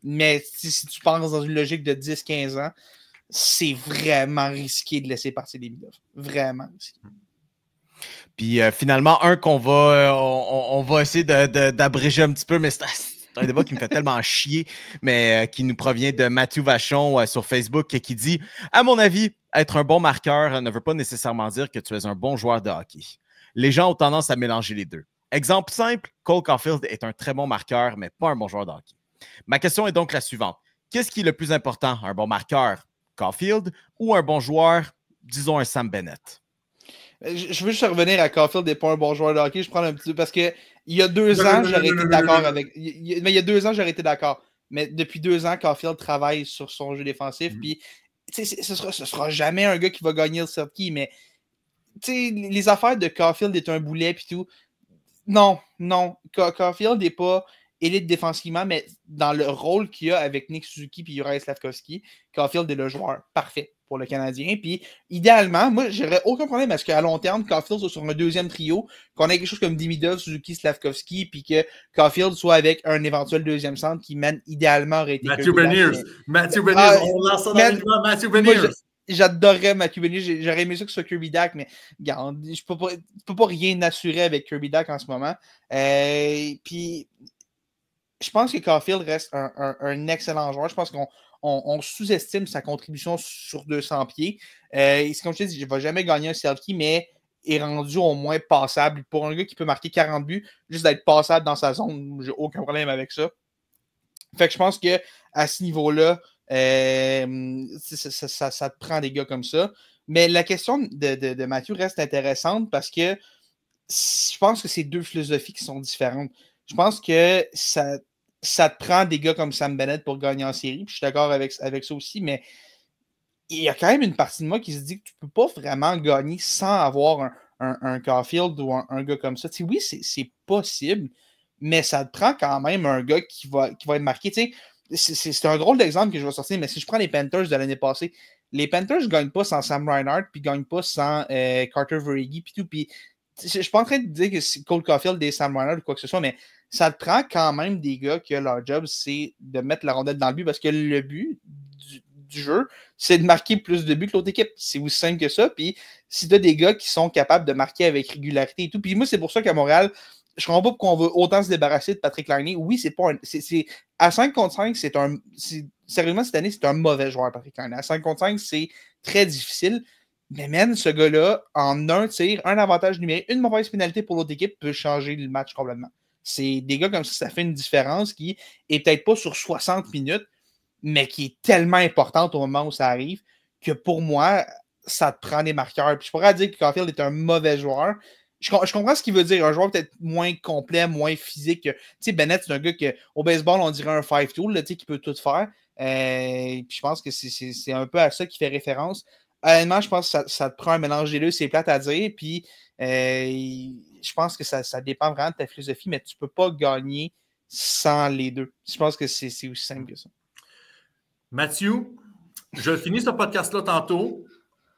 Mais si tu penses dans une logique de 10-15 ans, c'est vraiment risqué de laisser partir des Demidov. Vraiment risqué. Puis finalement, qu'on va, on va essayer d'abréger un petit peu, mais c'est un débat qui me fait tellement chier, mais qui nous provient de Mathieu Vachon sur Facebook qui dit « À mon avis, être un bon marqueur ne veut pas nécessairement dire que tu es un bon joueur de hockey. Les gens ont tendance à mélanger les deux. Exemple simple, Cole Caulfield est un très bon marqueur, mais pas un bon joueur de hockey. Ma question est donc la suivante. Qu'est-ce qui est le plus important, un bon marqueur, Caulfield, ou un bon joueur, disons un Sam Bennett? » Je veux juste revenir à Caulfield et pas un bon joueur de hockey. Je prends un petit peu parce que il y a 2 ans, j'aurais été d'accord avec. Mais il y a 2 ans, j'aurais été d'accord. Mais depuis 2 ans, Caulfield travaille sur son jeu défensif. Puis, ce sera jamais un gars qui va gagner le Selke, mais les affaires de Caulfield est un boulet puis tout. Non. Caulfield n'est pas élite défensivement, mais dans le rôle qu'il a avec Nick Suzuki et Juraj Slafkovsky, Caulfield est le joueur parfait pour le Canadien. Puis, idéalement, moi, j'aurais aucun problème à ce qu'à long terme, Caulfield soit sur un deuxième trio, qu'on ait quelque chose comme Demidov, Suzuki, Slafkovsky, puis que Caulfield soit avec un éventuel deuxième centre qui mène idéalement aurait été Matthew Beniers. On lance ça dans le Matthew Beniers. J'adorerais Matthew Beniers. J'aurais aimé ça que ce soit Kirby Dach, mais regarde, je peux pas rien assurer avec Kirby Dach en ce moment. Puis, je pense que Caulfield reste un excellent joueur. Je pense qu'on sous-estime sa contribution sur 200 pieds. C'est comme je te dis, il ne va jamais gagner un Selke, mais est rendu au moins passable. Pour un gars qui peut marquer 40 buts, juste d'être passable dans sa zone, j'ai aucun problème avec ça. Fait que je pense qu'à ce niveau-là, ça te prend des gars comme ça. Mais la question de Mathieu reste intéressante parce que je pense que c'est 2 philosophies qui sont différentes. Je pense que ça te prend des gars comme Sam Bennett pour gagner en série. Puis je suis d'accord avec ça aussi, mais il y a quand même une partie de moi qui se dit que tu ne peux pas vraiment gagner sans avoir un Caulfield ou un gars comme ça. Tu sais, oui, c'est possible, mais ça te prend quand même un gars qui va être marqué. Tu sais, c'est un drôle d'exemple que je vais sortir, mais si je prends les Panthers de l'année passée, les Panthers ne gagnent pas sans Sam Reinhart, puis ne gagnent pas sans Carter Verhaeghe, puis tout. Puis je ne suis pas en train de dire que Cole Caulfield est Sam Reinhart ou quoi que ce soit, mais ça te prend quand même des gars que leur job, c'est de mettre la rondelle dans le but parce que le but du jeu, c'est de marquer plus de buts que l'autre équipe. C'est aussi simple que ça. Puis si tu as des gars qui sont capables de marquer avec régularité et tout, puis moi, c'est pour ça qu'à Montréal, je comprends pas pourquoi on veut autant se débarrasser de Patrick Laine. Oui, c'est pas un. À 5 contre 5, sérieusement, cette année, c'est un mauvais joueur, Patrick Laine. À 5 contre 5, c'est très difficile. Mais man, ce gars-là, en un tir, un avantage numérique, une mauvaise pénalité pour l'autre équipe peut changer le match complètement. C'est des gars comme ça fait une différence qui est peut-être pas sur 60 minutes, mais qui est tellement importante au moment où ça arrive que pour moi, ça te prend des marqueurs. Puis je pourrais dire que Caulfield est un mauvais joueur. Je comprends ce qu'il veut dire. Un joueur peut-être moins complet, moins physique. Tu sais, Bennett, c'est un gars qu'au baseball, on dirait un 5-tool, tu sais, qui peut tout faire. Puis je pense que c'est un peu à ça qu'il fait référence. Honnêtement, je pense que ça te prend un mélange des deux. C'est plate à dire. Puis je pense que ça dépend vraiment de ta philosophie, mais tu ne peux pas gagner sans les deux. Je pense que c'est aussi simple que ça. Mathieu, je finis ce podcast-là tantôt.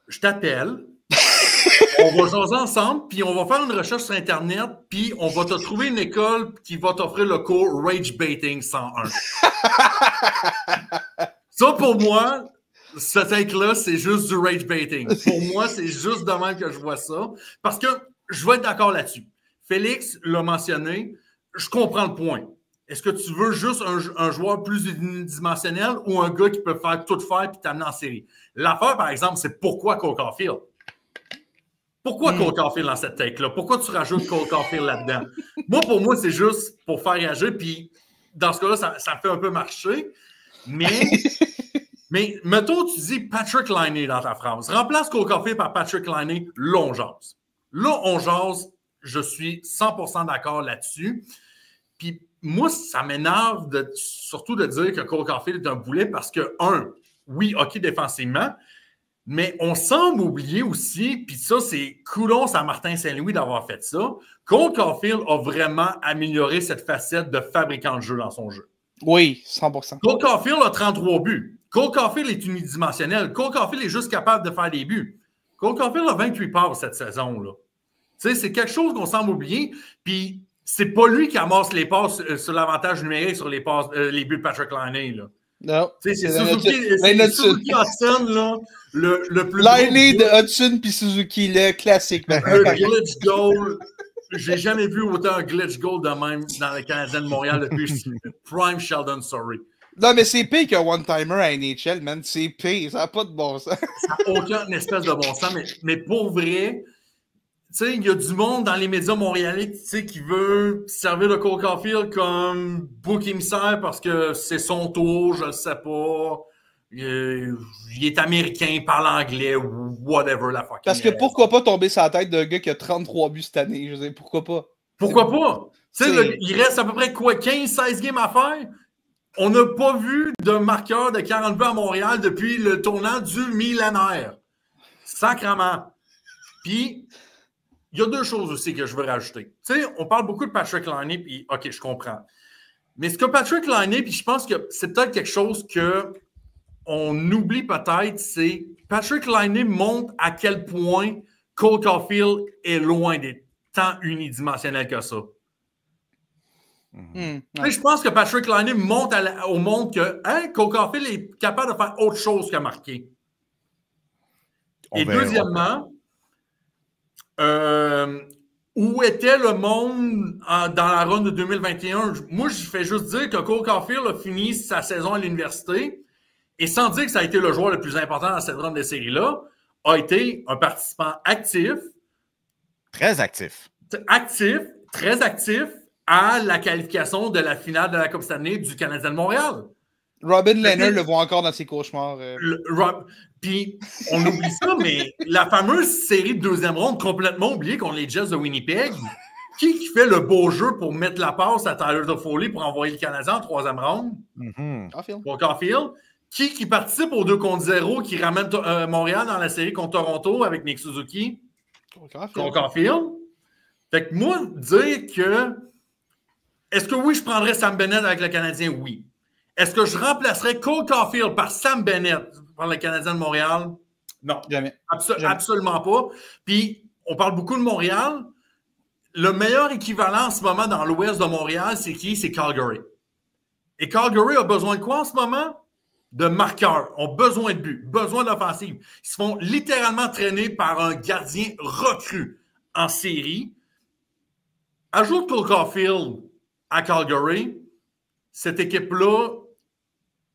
Je t'appelle. On va jaser ensemble, puis on va faire une recherche sur Internet, puis on va te trouver une école qui va t'offrir le cours Rage Baiting 101. Ça, pour moi, ce take-là, c'est juste du Rage Baiting. Pour moi, c'est juste de même que je vois ça. Parce que je vais être d'accord là-dessus. Félix l'a mentionné, je comprends le point. Est-ce que tu veux juste un joueur plus unidimensionnel ou un gars qui peut faire tout faire et t'amener en série? L'affaire, par exemple, c'est pourquoi Cole Caulfield? Pourquoi Cole Caulfield dans cette take-là? Pourquoi tu rajoutes Cole Caulfield là-dedans? Pour moi, c'est juste pour faire réagir. Puis, dans ce cas-là, ça fait un peu marcher. Mais mettons, tu dis Patrick Laine dans ta phrase. Remplace Cole Caulfield par Patrick Laine. Là, on jase. Là, on jase. Je suis 100% d'accord là-dessus. Puis, moi, ça m'énerve surtout de dire que Cole Caulfield est un boulet parce que, oui, OK, défensivement, mais on semble oublier aussi, puis ça, c'est coulons à Martin Saint-Louis d'avoir fait ça. Cole Caulfield a vraiment amélioré cette facette de fabricant de jeu dans son jeu. Oui, 100%. Cole Caulfield a 33 buts. Cole Caulfield est unidimensionnel. Cole Caulfield est juste capable de faire des buts. Cole Caulfield a 28 passes cette saison-là. Tu sais, c'est quelque chose qu'on semble oublier, puis c'est pas lui qui amasse les passes sur l'avantage numérique sur les buts de Patrick Laine, là. Non. C'est Suzuki Hudson, là, le plus Laine de Hudson puis Suzuki, le classique. Un glitch goal. J'ai jamais vu autant un glitch goal de même dans le Canadien de Montréal depuis Prime Sheldon Surrey. Non, mais c'est pire qu'un one-timer à NHL, man. C'est pire. Ça n'a pas de bon sens. Ça n'a aucun espèce de bon sens. Mais pour vrai, tu sais, il y a du monde dans les médias montréalais qui veut servir le Cole Caulfield comme bouc émissaire parce que c'est son tour, je ne sais pas. Il est américain, il parle anglais, whatever la fucking. Parce que pourquoi pas tomber sur la tête d'un gars qui a 33 buts cette année? Je veux dire, pourquoi pas? Pourquoi pas? Tu sais, il reste à peu près quoi, 15-16 games à faire? On n'a pas vu de marqueur de 40 buts à Montréal depuis le tournant du millénaire. Sacrement. Puis, il y a deux choses aussi que je veux rajouter. Tu sais, on parle beaucoup de Patrick Laine, puis OK, je comprends. Mais ce que Patrick Laine, puis je pense que c'est peut-être quelque chose qu'on oublie peut-être, c'est Patrick Laine montre à quel point Cole Caulfield est loin d'être tant unidimensionnel que ça. Je pense que Patrick Laine montre au monde que Cole Caulfield est capable de faire autre chose que marquer. Et deuxièmement, où était le monde dans la run de 2021? Moi, je fais juste dire que Cole Caulfield a fini sa saison à l'université et sans dire que ça a été le joueur le plus important dans cette run de série-là, a été un participant actif. Très actif. Très actif à la qualification de la finale de la Coupe Stanley du Canadien de Montréal. Robin Lehner le voit encore dans ses cauchemars. Puis, on oublie ça, mais la fameuse série de deuxième ronde complètement oubliée contre les Jets de Winnipeg, qui fait le beau jeu pour mettre la passe à Tyler Toffoli pour envoyer le Canadien en troisième ronde? Pour Caulfield. Qui participe au 2 contre 0, qui ramène Montréal dans la série contre Toronto avec Nick Suzuki? Caulfield. Fait que moi, dire que est-ce que oui, je prendrais Sam Bennett avec le Canadien? Oui. Est-ce que je remplacerais Cole Caulfield par Sam Bennett par le Canadien de Montréal? Non. Jamais. Absolument pas. Puis, on parle beaucoup de Montréal. le meilleur équivalent en ce moment dans l'ouest de Montréal, c'est qui? C'est Calgary. Et Calgary a besoin de quoi en ce moment? De marqueurs, ont besoin de buts, besoin d'offensive. Ils se font littéralement traîner par un gardien recru en série. Ajoute Cole Caulfield à Calgary, cette équipe-là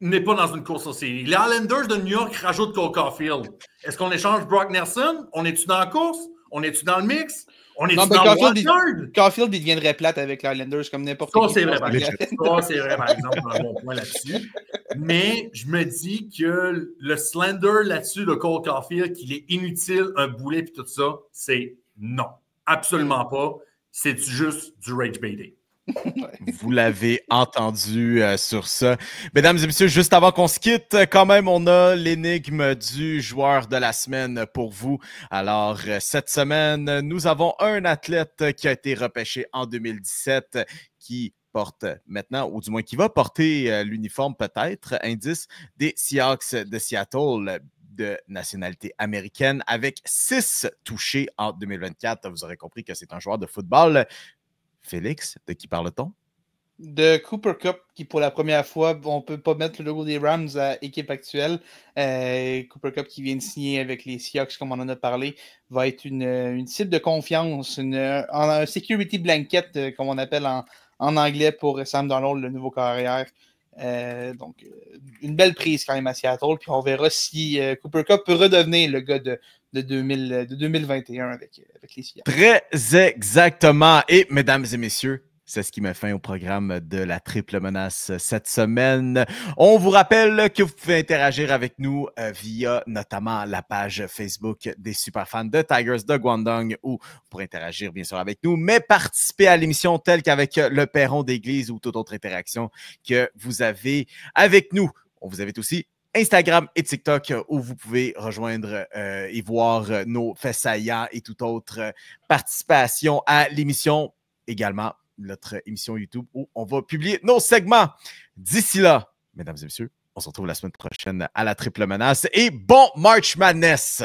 n'est pas dans une course en série. Les Islanders de New York rajoutent Cole Caulfield. Est-ce qu'on échange Brock Nelson? On est-tu dans la course? On est-tu dans le mix? On est-tu dans le wildcard? Caulfield, il deviendrait plate avec les Islanders comme n'importe qui. Ça, c'est vrai, par exemple. Ça, c'est vrai, par exemple, un bon point là-dessus. Mais je me dis que le slander là-dessus de Cole Caulfield, qu'il est inutile, un boulet et tout ça, c'est non. Absolument pas. C'est juste du rage baiting. Vous l'avez entendu sur ça. Mesdames et messieurs, juste avant qu'on se quitte, quand même, on a l'énigme du joueur de la semaine pour vous. Alors, cette semaine, nous avons un athlète qui a été repêché en 2017 qui porte maintenant, ou du moins qui va porter l'uniforme peut-être, indice des Seahawks de Seattle de nationalité américaine avec 6 touchés en 2024. Vous aurez compris que c'est un joueur de football. Félix, de qui parle-t-on? De Cooper Kupp, qui pour la première fois, on ne peut pas mettre le logo des Rams à équipe actuelle. Cooper Kupp qui vient de signer avec les Seahawks, comme on en a parlé, va être une cible de confiance, un security blanket, comme on appelle en anglais pour Sam Darnold, le nouveau carrière. Donc, une belle prise quand même à Seattle. Puis on verra si Cooper Kupp peut redevenir le gars de 2021 avec les Seahawks. Très exactement. Et mesdames et messieurs, c'est ce qui met fin au programme de la triple menace cette semaine. On vous rappelle que vous pouvez interagir avec nous via notamment la page Facebook des superfans de Tigers de Guangdong où vous pourrez interagir bien sûr avec nous, mais participer à l'émission telle qu'avec le Perron d'église ou toute autre interaction que vous avez avec nous. On vous invite aussi Instagram et TikTok où vous pouvez rejoindre et voir nos faits saillants et toute autre participation à l'émission. Également, notre émission YouTube où on va publier nos segments. D'ici là, mesdames et messieurs, on se retrouve la semaine prochaine à la Triple Menace et bon March Madness!